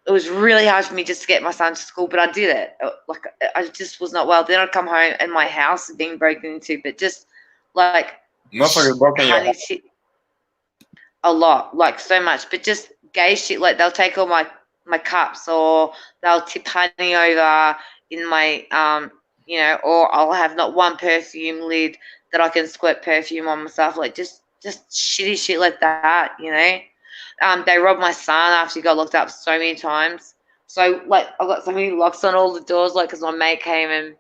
B: it was really hard for me just to get my son to school, but I did it. Like, I just was not well. Then I'd come home and my house had been broken into, but just like
A: Motherfucker broke in your
B: honey
A: house.
B: shit, a lot, like so much, but just gay shit. Like they'll take all my cups, or they'll tip honey over in my you know, or I'll have not one perfume lid that I can squirt perfume on myself. Like just shitty shit like that, you know. They robbed my son after he got locked up so many times. So like I got so many locks on all the doors, like because my mate came and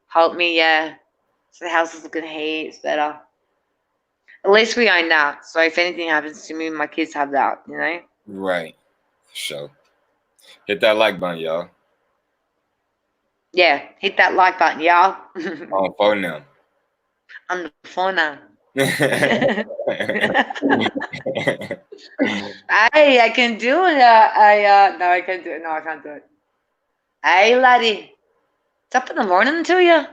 B: helped me. Yeah, so the house is looking heaps better. At least we own that. So if anything happens to me, my kids have that. You know.
A: Right. So hit that like button, y'all.
B: Yeah, hit that like button, y'all.
A: On phone now.
B: On the phone now. Hey, I can do it. No, I can't do it. No, I can't do it. Hey, laddie. It's up in the morning to you.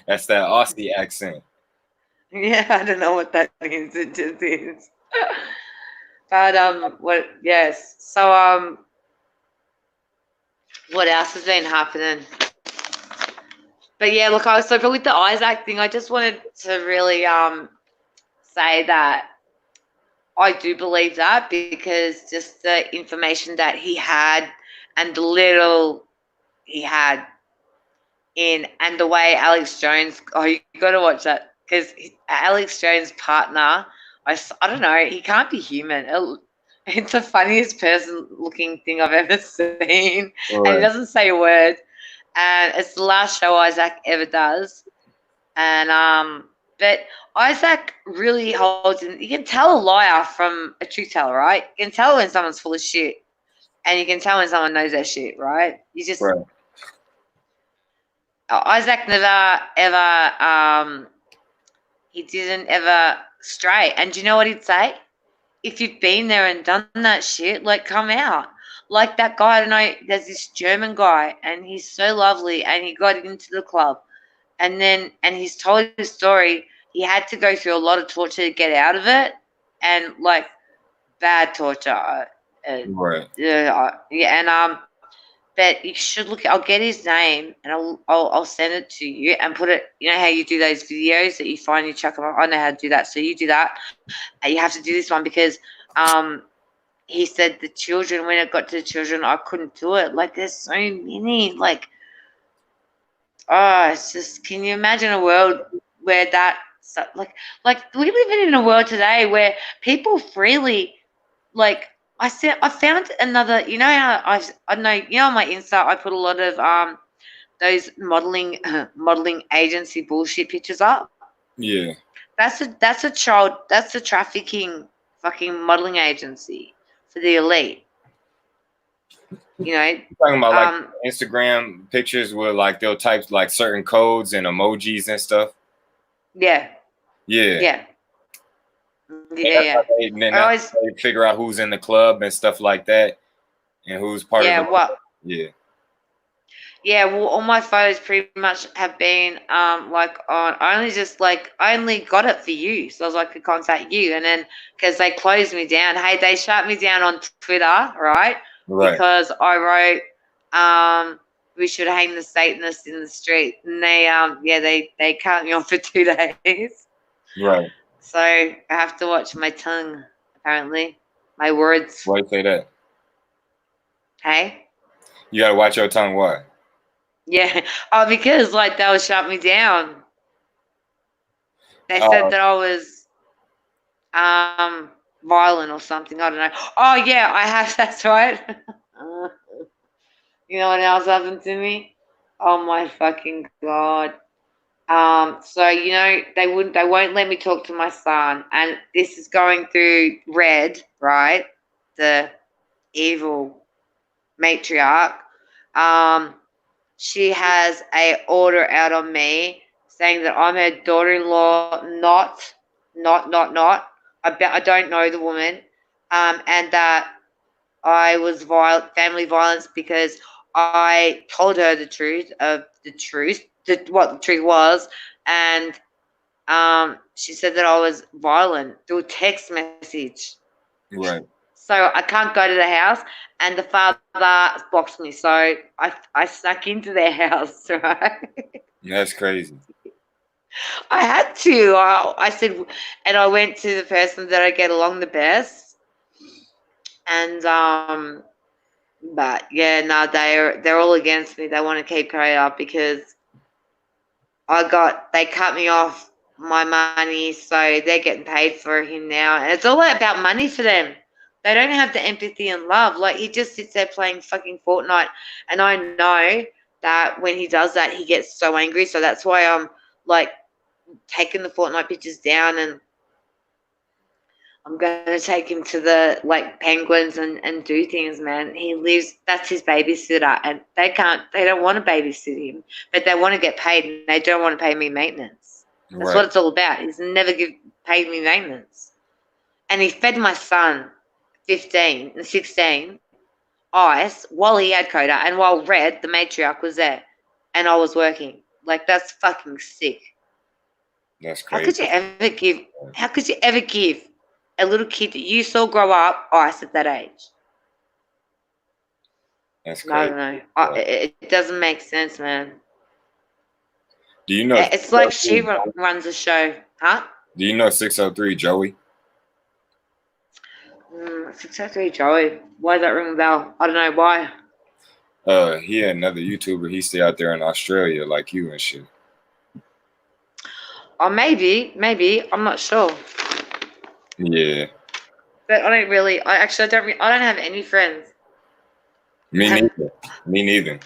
A: That's that Aussie accent.
B: Yeah, I don't know what that means. It just is. But what? Yes. So what else has been happening? But yeah, look, but with the Isaac thing, I just wanted to really say that I do believe that, because just the information that he had and the little he had in, and the way Alex Jones, oh, you got to watch that, because Alex Jones' partner, I don't know, he can't be human. It's the funniest person looking thing I've ever seen, and he doesn't say a word, and it's the last show Isaac ever does, and but Isaac really holds in. You can tell a liar from a truth teller, right? You can tell when someone's full of shit, and you can tell when someone knows their shit, right? You just
A: Right.
B: Isaac never ever he didn't ever stray. And do you know what he'd say? If you've been there and done that shit, like, come out. Like that guy, I don't know, there's this German guy, and he's so lovely, and he got into the club, and he's told his story. He had to go through a lot of torture to get out of it, and like bad torture.
A: Right.
B: Yeah, and but you should look. I'll get his name and I'll send it to you and put it. You know how you do those videos that you find, you chuck them up. I know how to do that, so you do that. And you have to do this one because he said the children. When it got to the children, I couldn't do it. Like there's so many. Like it's just. Can you imagine a world where that like we live in a world today where people freely like. I found another. You know how I know. You know on my Insta I put a lot of those modeling agency bullshit pictures up.
A: Yeah.
B: That's a trafficking fucking modeling agency for the elite. You know.
A: You're talking about like Instagram pictures where like they'll type like certain codes and emojis and stuff.
B: Yeah.
A: Yeah.
B: Yeah.
A: They figure out who's in the club and stuff like that, and who's part of the. Yeah.
B: Yeah, well, all my photos pretty much have been like on. I only got it for you, so I was like to contact you, and then because they closed me down. Hey, they shut me down on Twitter, right? Because I wrote we should hang the Satanists in the street, and they cut me off for 2 days.
A: Right.
B: So I have to watch my tongue, apparently, my words.
A: Why you say that?
B: Hey.
A: You gotta watch your tongue. Why?
B: Yeah. Oh, because like they'll shut me down. They said that I was violent or something. I don't know. Oh yeah, I have. That's right. You know what else happened to me? Oh my fucking god. So you know they won't let me talk to my son, and this is going through Red, right? The evil matriarch. She has a order out on me saying that I'm her daughter-in-law, not. I don't know the woman, and that I was family violence because I told her the truth, what the truth was, and she said that I was violent through a text message.
A: Right.
B: So I can't go to the house, and the father blocked me. So I snuck into their house, right?
A: That's crazy.
B: I had to. I said, and I went to the person that I get along the best, and but yeah, no, they're all against me. They want to keep carrying up because they cut me off my money, so they're getting paid for him now, and it's all about money for them. They don't have the empathy and love. Like he just sits there playing fucking Fortnite, and I know that when he does that, he gets so angry. So that's why I'm like taking the Fortnite pictures down and I'm going to take him to the like penguins and do things, man. He lives, that's his babysitter, and they don't want to babysit him, but they want to get paid, and they don't want to pay me maintenance. That's what
A: Right.
B: it's all about. He's never paid me maintenance. And he fed my son, 15 and 16, ice while he had Coda and while Red, the matriarch, was there, and I was working. Like, that's fucking sick.
A: That's
B: How
A: crazy.
B: could you ever give? How could you ever give a little kid that you saw grow up ice at that age?
A: That's
B: I
A: crazy.
B: don't know. It doesn't make sense, man.
A: Do you know?
B: It's like she runs a show, huh?
A: Do you know 603 Joey?
B: 603 Joey. Why does that ring a bell? I don't know why.
A: He had another YouTuber. He stay out there in Australia like you and shit.
B: Or maybe. I'm not sure.
A: Yeah.
B: But I don't really. I don't have any friends.
A: Me neither. Me neither.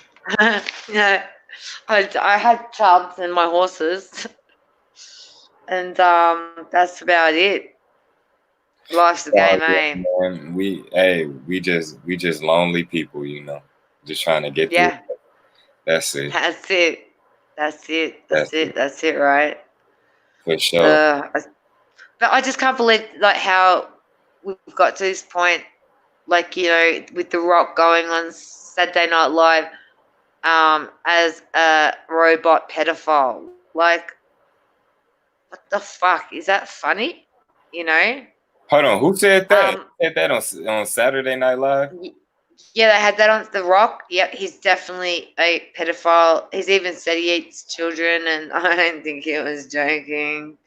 B: Yeah. I had chubs and my horses, and that's about it. Life's the game, eh?
A: Man, we just lonely people, you know, just trying to get through.
B: Yeah.
A: That's it.
B: That's it. That's it, right?
A: For sure.
B: But I just can't believe like how we've got to this point, like, you know, with The Rock going on Saturday Night Live as a robot pedophile. Like, what the fuck? Is that funny? You know?
A: Hold on, who said that? Who said that on Saturday Night Live?
B: Yeah, they had that on The Rock. Yep, he's definitely a pedophile. He's even said he eats children, and I don't think he was joking.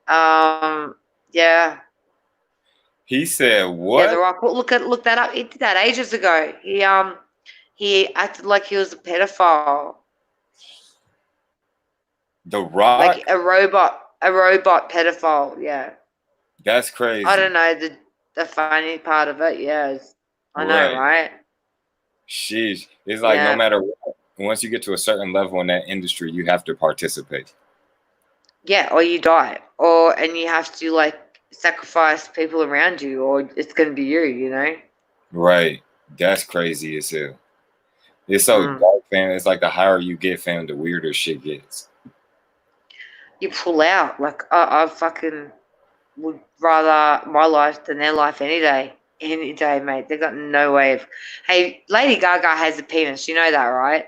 B: Yeah.
A: He said what?
B: Yeah, The Rock. Well, look that up. He did that ages ago. He acted like he was a pedophile.
A: The Rock?
B: Like a robot pedophile, yeah.
A: That's crazy.
B: I don't know the funny part of it, yeah. I know, right?
A: Sheesh. It's like no matter what, once you get to a certain level in that industry, you have to participate.
B: Yeah, or you die. And you have to like sacrifice people around you, or it's gonna be you, you know?
A: Right. That's crazy as hell. It's so dark, fam. It's like the higher you get, fam, the weirder shit gets.
B: You pull out. Like, I fucking would rather my life than their life any day. Any day, mate. They've got no way of... Hey, Lady Gaga has a penis. You know that, right?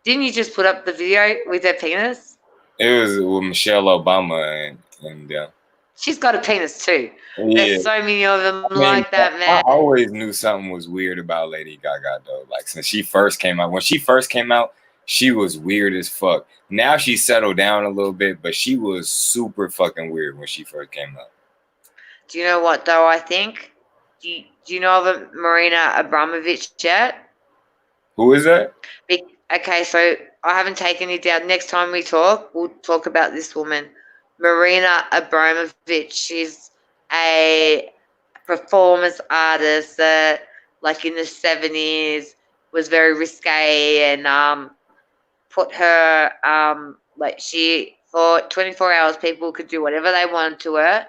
B: Didn't you just put up the video with her penis?
A: It was with Michelle Obama and
B: she's got a penis too.
A: Yeah.
B: There's so many of them like that, man.
A: I always knew something was weird about Lady Gaga, though. Like, since she first came out. When she first came out, she was weird as fuck. Now she settled down a little bit, but she was super fucking weird when she first came out.
B: Do you know what, though, I think? Do you know of a Marina Abramovich yet?
A: Who is that?
B: Okay, so I haven't taken it down. Next time we talk, we'll talk about this woman. Marina Abramovich. She's a performance artist that, like, in the 70s was very risque and put her, like, she thought 24 hours people could do whatever they wanted to her,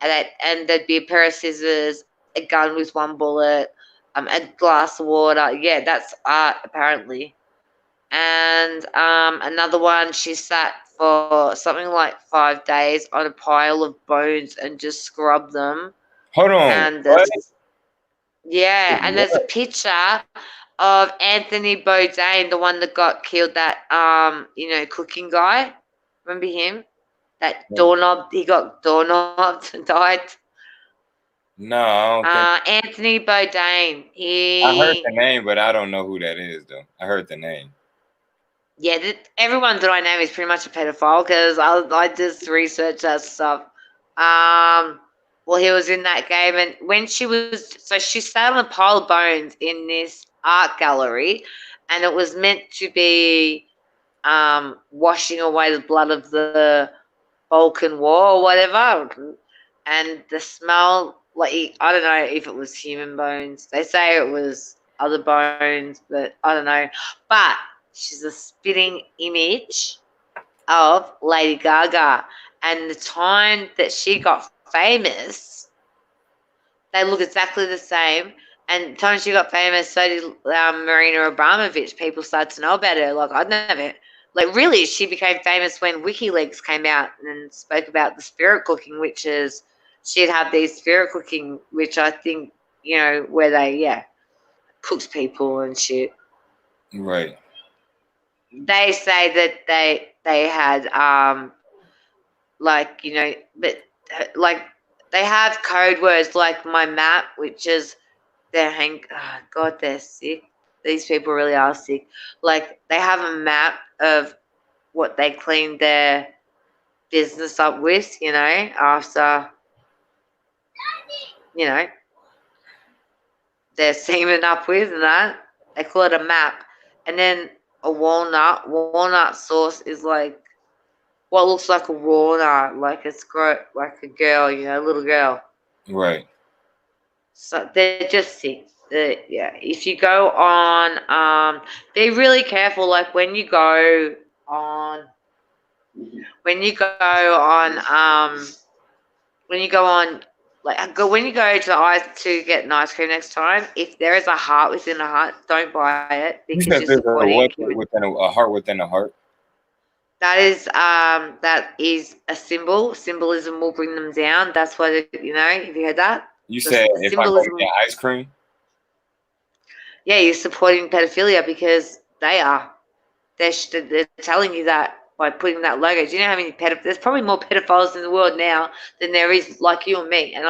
B: and there'd be a pair of scissors, a gun with one bullet, a glass of water. Yeah, that's art, apparently. And another one, she sat for something like 5 days on a pile of bones and just scrubbed them.
A: Hold on.
B: And there's a picture of Anthony Bourdain, the one that got killed, that cooking guy. Remember him? That doorknob, he got doorknobbed and died.
A: No, I don't think.
B: Anthony Bourdain.
A: I heard the name, but I don't know who that is, though. I heard the name.
B: Yeah, everyone that I know is pretty much a pedophile because I just researched that stuff. Well, he was in that game, and when she sat on a pile of bones in this art gallery, and it was meant to be washing away the blood of the Balkan War or whatever, and the smell, like, I don't know if it was human bones. They say it was other bones, but I don't know. But she's a spitting image of Lady Gaga, and the time that she got famous, they look exactly the same. And the time she got famous, so did Marina Abramovich. People started to know about her. Like, I'd never, like, really, she became famous when WikiLeaks came out and spoke about the spirit cooking, which is she'd have these spirit cooking, which I think, you know, where they, cooks people and shit.
A: Right.
B: They say that they had, like, you know, but like they have code words like my map, which is oh God, they're sick. These people really are sick. Like, they have a map of what they cleaned their business up with, you know, after, you know, they're seaming up with and that. They call it a map. And then a walnut sauce is like what looks like a walnut, like it's like a girl, you know, a little girl.
A: Right.
B: So they're just sick. If you go on, be really careful. Like when you go on, when you go on, when you go to the ice to get an ice cream next time, if there is a heart within a heart, don't buy it
A: You
B: because
A: said
B: you're
A: there's
B: supporting
A: within a heart within a heart.
B: That is a symbol. Symbolism will bring them down. That's what you know. Have you heard that?
A: You
B: The
A: said if I go
B: symbolism.
A: get ice cream.
B: Yeah, you're supporting pedophilia because they're telling you that by putting that logo. Do you know how many there's probably more pedophiles in the world now than there is like you and me. And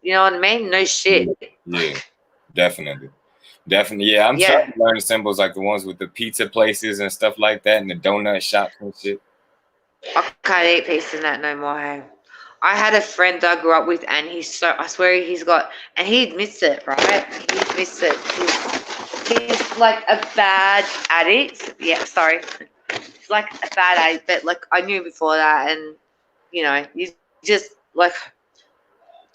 B: you know what I mean? No shit.
A: Yeah, definitely. Yeah, I'm starting to learn the symbols like the ones with the pizza places and stuff like that, and the donut shops and shit.
B: I can't eat pizza and that no more. Hey. I had a friend that I grew up with, and I swear and he admits it, right? He admits it. He's like a bad addict. Yeah, sorry. He's like a bad addict, but like I knew before that, and you know, you just like,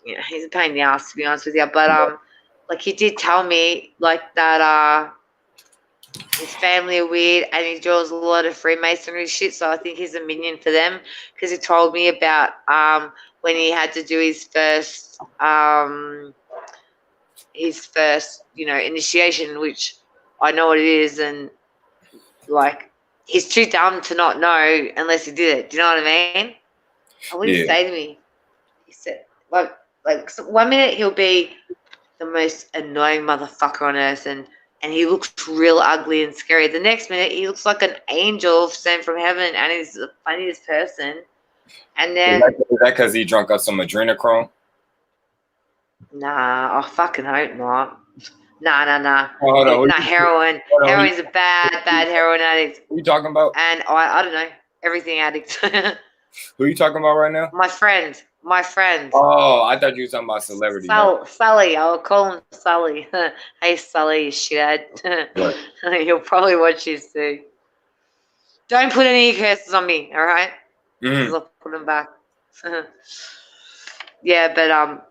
B: you know, he's a pain in the ass to be honest with you. But like he did tell me like that his family are weird and he draws a lot of Freemasonry shit, so I think he's a minion for them because he told me about when he had to do his first you know, initiation, which I know what it is, and like he's too dumb to not know unless he did it. Do you know what I mean? And what did he say to me? He said like so 1 minute he'll be the most annoying motherfucker on earth and he looks real ugly and scary. The next minute he looks like an angel sent from heaven and he's the funniest person. And then
A: is that because he drunk up some adrenochrome?
B: Nah, I fucking hope not. Nah.
A: Oh, hold on.
B: Nah, heroin. Heroin's a bad heroin addict.
A: Who you talking about?
B: And I don't know, everything addict.
A: Who are you talking about right now?
B: My friend.
A: Oh, I thought you were talking about celebrity.
B: Sully. I'll call him Sully. Hey, Sully, you shithead. He'll probably watch this too. Don't put any curses on me, all right?
A: Mm-hmm.
B: I'll put them back. Yeah, but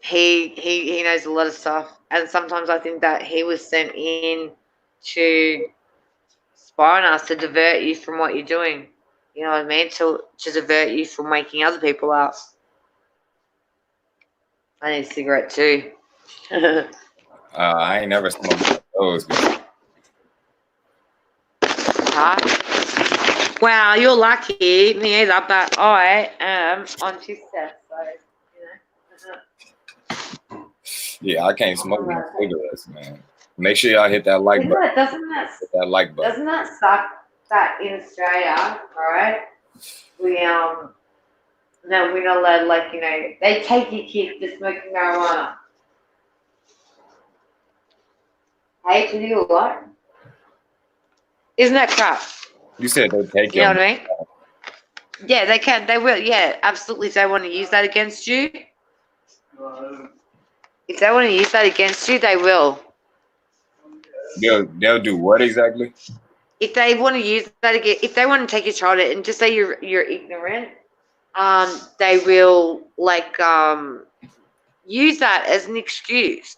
B: he knows a lot of stuff, and sometimes I think that he was sent in to spy on us to divert you from what you're doing. You know what I mean? To divert you from waking other people up. I need a cigarette too.
A: I ain't never smoked those.
B: Huh? Wow, you're lucky. Me either, but I am on 2 steps, so you know.
A: Yeah, I can't smoke no cigarettes, man. Make sure y'all hit that like button.
B: Hit that like button. Doesn't that suck that in Australia, right? No, we're not allowed, like, you know, they take your kids for smoking marijuana. Hey, to do what? Isn't that crap?
A: You said they take
B: you know what I mean? Yeah, they can. They will. Yeah, absolutely. If they want to use that against you, they will.
A: They'll do what exactly?
B: If they want to use that again, if they want to take your child and just say you're ignorant, they will use that as an excuse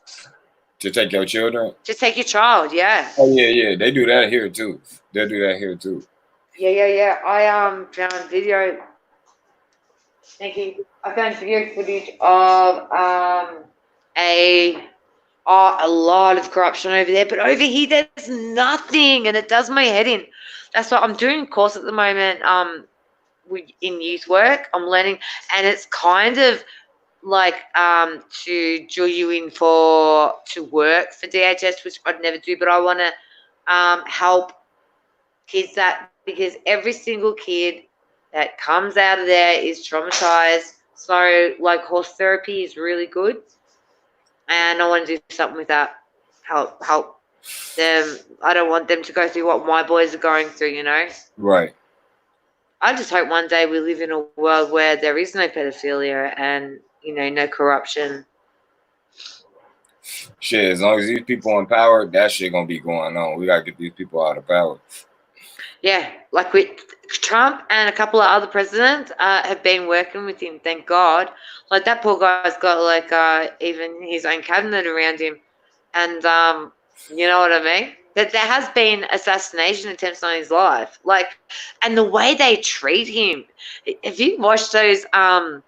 A: to take your children.
B: To take your child, yeah.
A: Oh yeah. They do that here too. They'll do that here too.
B: Yeah. I found a video. Thank you. I found video footage of a lot of corruption over there, but over here there's nothing, and it does my head in. That's why I'm doing a course at the moment. In youth work, I'm learning, and it's kind of like to drill you in to work for DHS, which I'd never do, but I want to help kids because every single kid that comes out of there is traumatized. So like horse therapy is really good, and I want to do something with that. Help them. I don't want them to go through what my boys are going through, you know.
A: Right.
B: I just hope one day we live in a world where there is no pedophilia and, you know, no corruption.
A: Shit, as long as these people in power, that shit gonna be going on. We gotta get these people out of power.
B: Yeah, like with Trump and a couple of other presidents have been working with him, thank God. Like that poor guy's got like even his own cabinet around him. And you know what I mean? That there has been assassination attempts on his life. Like, and the way they treat him. Have you watched those the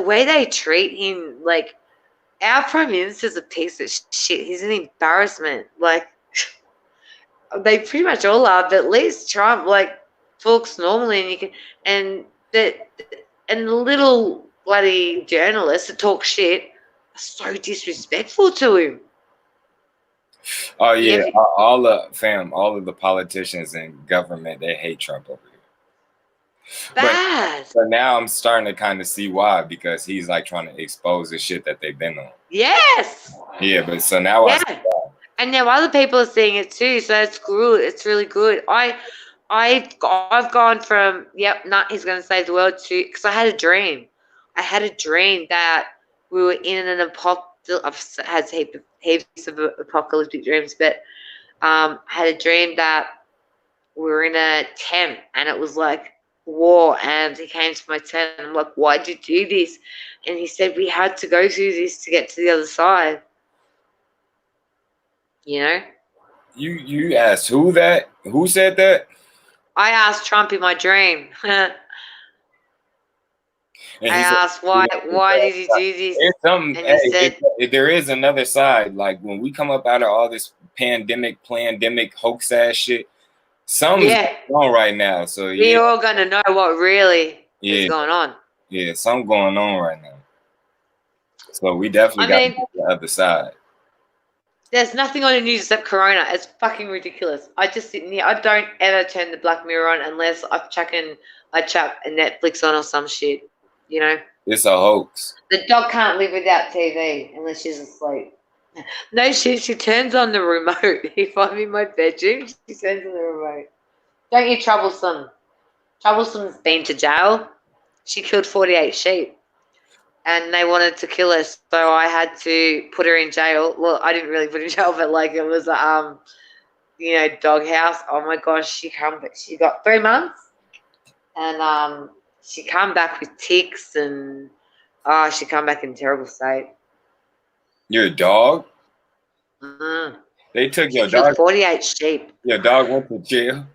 B: way they treat him, like our Prime Minister's a piece of shit. He's an embarrassment. Like they pretty much all are, but at least Trump like talks normally, and you can and the little bloody journalists that talk shit are so disrespectful to him.
A: Oh yeah, all of the politicians in government, they hate Trump over here.
B: Bad.
A: But now I'm starting to kind of see why, because he's like trying to expose the shit that they've been on.
B: Yes.
A: Yeah, but so now I see why.
B: And now other people are seeing it too, so it's good. It's really good. I've gone from he's going to save the world to, because I had a dream. I had a dream that we were in an apocalypse. I've had heaps of apocalyptic dreams, but I had a dream that we were in a tent and it was like war, and he came to my tent and I'm like, why'd you do this? And he said we had to go through this to get to the other side. You know?
A: You asked who said that?
B: I asked Trump in my dream. I asked why did he do this?
A: And he said, there is another side. Like when we come up out of all this pandemic hoax ass shit, something's going on right now. So
B: we're all gonna know what really is going on.
A: Yeah, something going on right now. So we definitely got to get the other side. There's
B: nothing on the news except Corona. It's fucking ridiculous. I just sit in here. I don't ever turn the Black Mirror on unless I chuck a Netflix on or some shit. You know?
A: It's a hoax.
B: The dog can't live without TV unless she's asleep. No shit, she turns on the remote. If I'm in my bedroom, she turns on the remote. Don't you, Troublesome? Troublesome's been to jail. She killed 48 sheep. And they wanted to kill her, so I had to put her in jail. Well, I didn't really put her in jail, but like it was doghouse. Oh my gosh, she got 3 months, and she come back with ticks, and she come back in terrible state.
A: Your dog?
B: Mm-hmm.
A: They took your dog.
B: 48 sheep.
A: Your dog went to jail?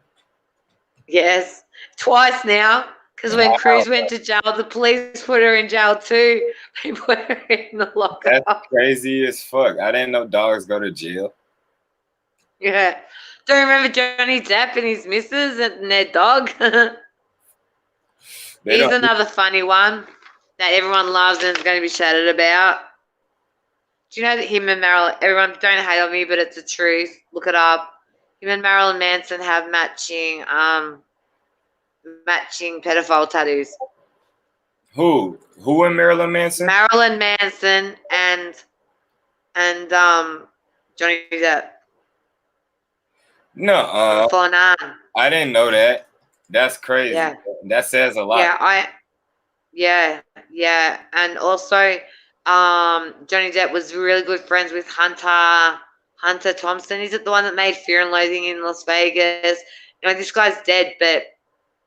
B: Yes, twice now. Because when Cruz went to jail, the police put her in jail too. They put her in the lockup.
A: That's crazy as fuck. I didn't know dogs go to jail.
B: Yeah. Do you remember Johnny Depp and his missus and their dog? Here's another funny one that everyone loves and is going to be chatted about. Do you know that him and Marilyn, everyone don't hate on me, but it's the truth. Look it up. Him and Marilyn Manson have matching pedophile tattoos.
A: Who and Marilyn Manson?
B: Marilyn Manson and Johnny Depp.
A: No, I didn't know that. That's crazy.
B: Yeah.
A: That says a lot.
B: Yeah, and also Johnny Depp was really good friends with Hunter Thompson. Is it the one that made Fear and Loathing in Las Vegas? You know, this guy's dead, but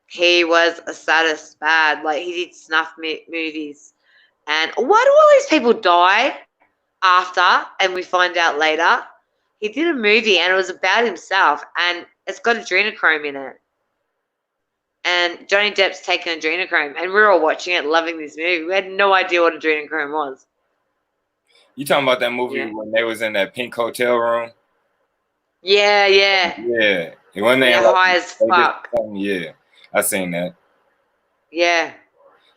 B: he was a sadist bad. Like, he did snuff movies. And why do all these people die after, and we find out later? He did a movie, and it was about himself, and it's got adrenochrome in it. and Johnny Depp's taking adrenochrome, and we were all watching it, loving this movie. We had no idea what adrenochrome was.
A: You talking about that movie
B: Yeah.
A: when they was in that pink hotel room?
B: Yeah.
A: Yeah. And when they
B: They're
A: like,
B: high as fuck.
A: yeah, I seen that.
B: Yeah.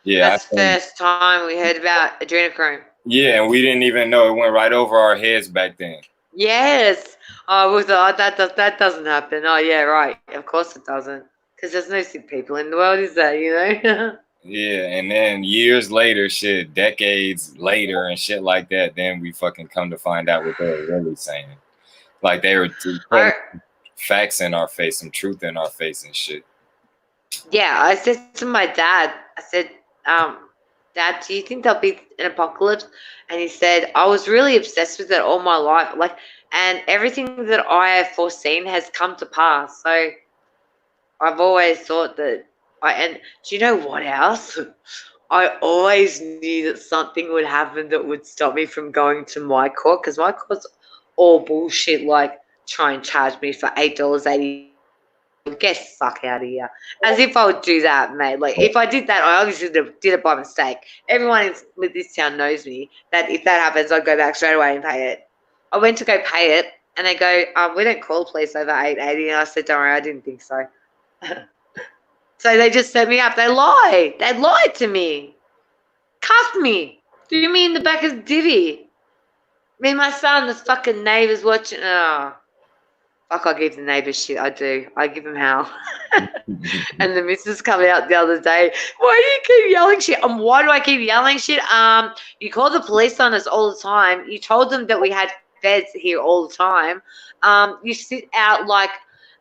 A: Yeah,
B: That's the first time we heard about adrenochrome.
A: Yeah, and we didn't even know it went right over our heads back then.
B: Yes. Oh, we thought that doesn't happen. Oh, yeah, right. Of course it doesn't. Because there's no sick people in the world, is there? You know.
A: Yeah, and then years later, shit, decades later, and shit like that, then we fucking come to find out what they were really saying. Like they were putting facts in our face, some truth in our face, and shit.
B: Yeah, I said to my dad, I said, Dad, do you think there'll be an apocalypse? And he said, I was really obsessed with it all my life. Like, and everything that I have foreseen has come to pass. So I've always thought that and do you know what else? I always knew that something would happen that would stop me from going to my court, because my court's all bullshit, like try and charge me for $8.80. Get the fuck out of here. As if I would do that, mate. Like, if I did that, I obviously did it by mistake. Everyone in this town knows me, that if that happens, I'd go back straight away and pay it. I went to go pay it, and they go, we don't call police over $8.80. And I said, don't worry, I didn't think so. So they just set me up. They lied. They lied to me. Cuffed me. Threw me in the back of the divvy. Me and my son, the fucking neighbours watching. Oh. Fuck, I give the neighbours shit. I do. I give them hell. And the missus come out the other day. Why do you keep yelling shit? Why do I keep yelling shit? You call the police on us all the time. You told them that we had beds here all the time. You sit out like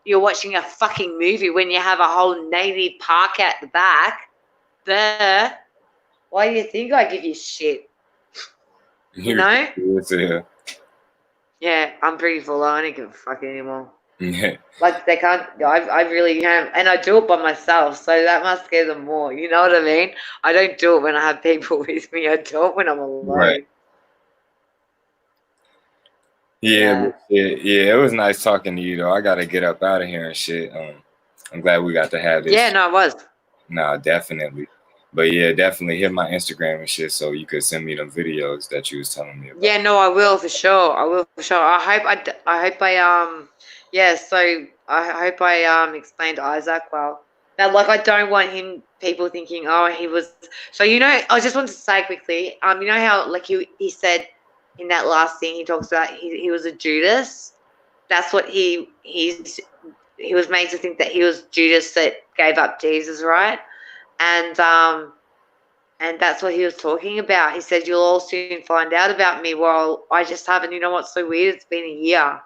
B: you're watching a fucking movie when you have a whole Navy park at the back. There. Why do you think I give you shit? You know? Yeah, I'm pretty full. I don't give a fuck anymore.
A: Yeah.
B: Like, they can't. I really am, and I do it by myself, so that must scare them more. You know what I mean? I don't do it when I have people with me. I do it when I'm alone.
A: Right. Yeah, it was nice talking to you, though. I gotta get up out of here and shit. I'm glad we got to have this.
B: Yeah, no, it was.
A: No, definitely. But yeah, definitely hit my Instagram and shit so you could send me them videos that you was telling me about.
B: Yeah, no, I will for sure. I will for sure. I hope I explained Isaac well. Now, like, I don't want people thinking, oh, he was. So, you know, I just wanted to say quickly, you know how, like, he said in that last thing, he talks about he was a Judas. That's what he was made to think, that he was Judas that gave up Jesus, right? And that's what he was talking about. He said, you'll all soon find out about me. Well, I just haven't. You know what's so weird? It's been a year,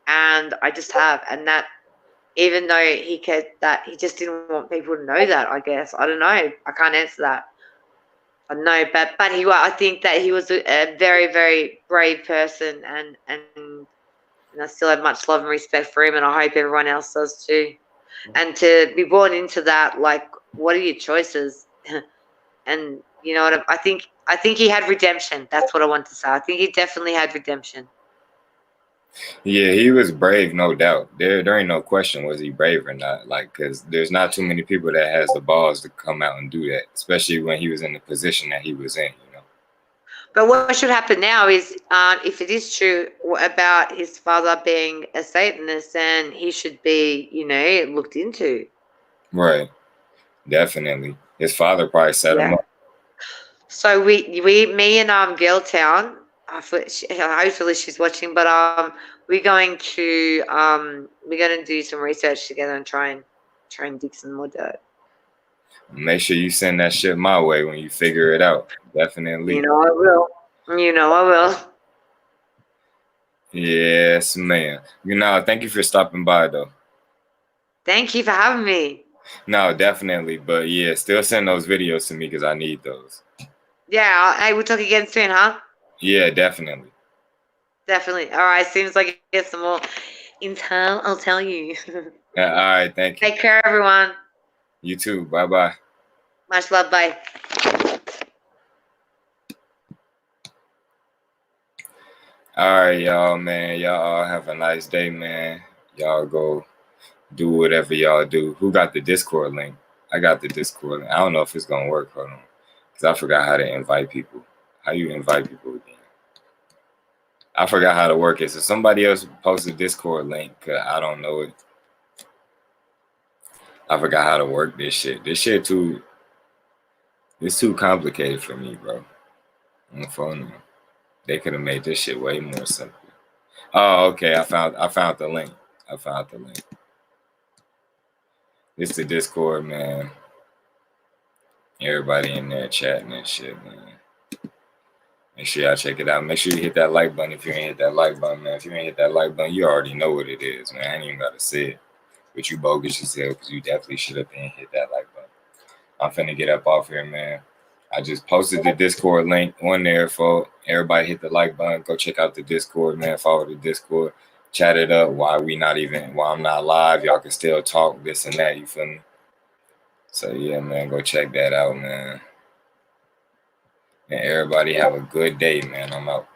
B: and I just have. And that, even though he cared, that he just didn't want people to know that, I guess. I don't know. I can't answer that. I don't know, but I think that he was a very, very brave person, and I still have much love and respect for him, and I hope everyone else does too. And to be born into that, like, what are your choices? And you know what I think he had redemption. That's what I want to say. I think he definitely had redemption.
A: Yeah, he was brave, no doubt. There ain't no question was he brave or not. Like, because there's not too many people that has the balls to come out and do that, especially when he was in the position that he was in, you know.
B: But what should happen now is, if it is true about his father being a Satanist, then he should be, you know, looked into.
A: Right. Definitely. His father probably set him up.
B: So me and Girltown, hopefully she's watching, but we're going to do some research together and try and dig some more dirt.
A: Make sure you send that shit my way when you figure it out. Definitely.
B: You know I will.
A: Yes, man. You know, thank you for stopping by, though.
B: Thank you for having me.
A: No, definitely. But yeah, still send those videos to me because I need those.
B: Yeah, hey, we'll talk again soon, huh?
A: Yeah, definitely.
B: Definitely. All right, as soon as I get some more intel, I'll tell you.
A: All right, thank you.
B: Take care, everyone.
A: You too. Bye-bye.
B: Much love. Bye.
A: All right, y'all, man. Y'all all have a nice day, man. Y'all go do whatever y'all do. Who got the Discord link? I got the Discord. I don't know if it's gonna work. Hold on, because I forgot how to invite people. How you invite people again? I forgot how to work it. So somebody else post a Discord link. Cause I don't know it. I forgot how to work this shit. This shit it's too complicated for me, bro. On the phone, they could have made this shit way more simple. Oh, okay. I found the link. I found the link. It's the Discord, man. Everybody in there chatting and shit, man. Make sure y'all check it out. Make sure you hit that like button if you ain't hit that like button, man. If you ain't hit that like button, you already know what it is, man. I ain't even gotta say it. But you bogus as hell because you definitely should have been hit that like button. I'm finna get up off here, man. I just posted the Discord link on there for everybody. Hit the like button. Go check out the Discord, man. Follow the Discord. Chat it up while I'm not live. Y'all can still talk this and that. You feel me? So yeah, man. Go check that out, man. And everybody have a good day, man. I'm out.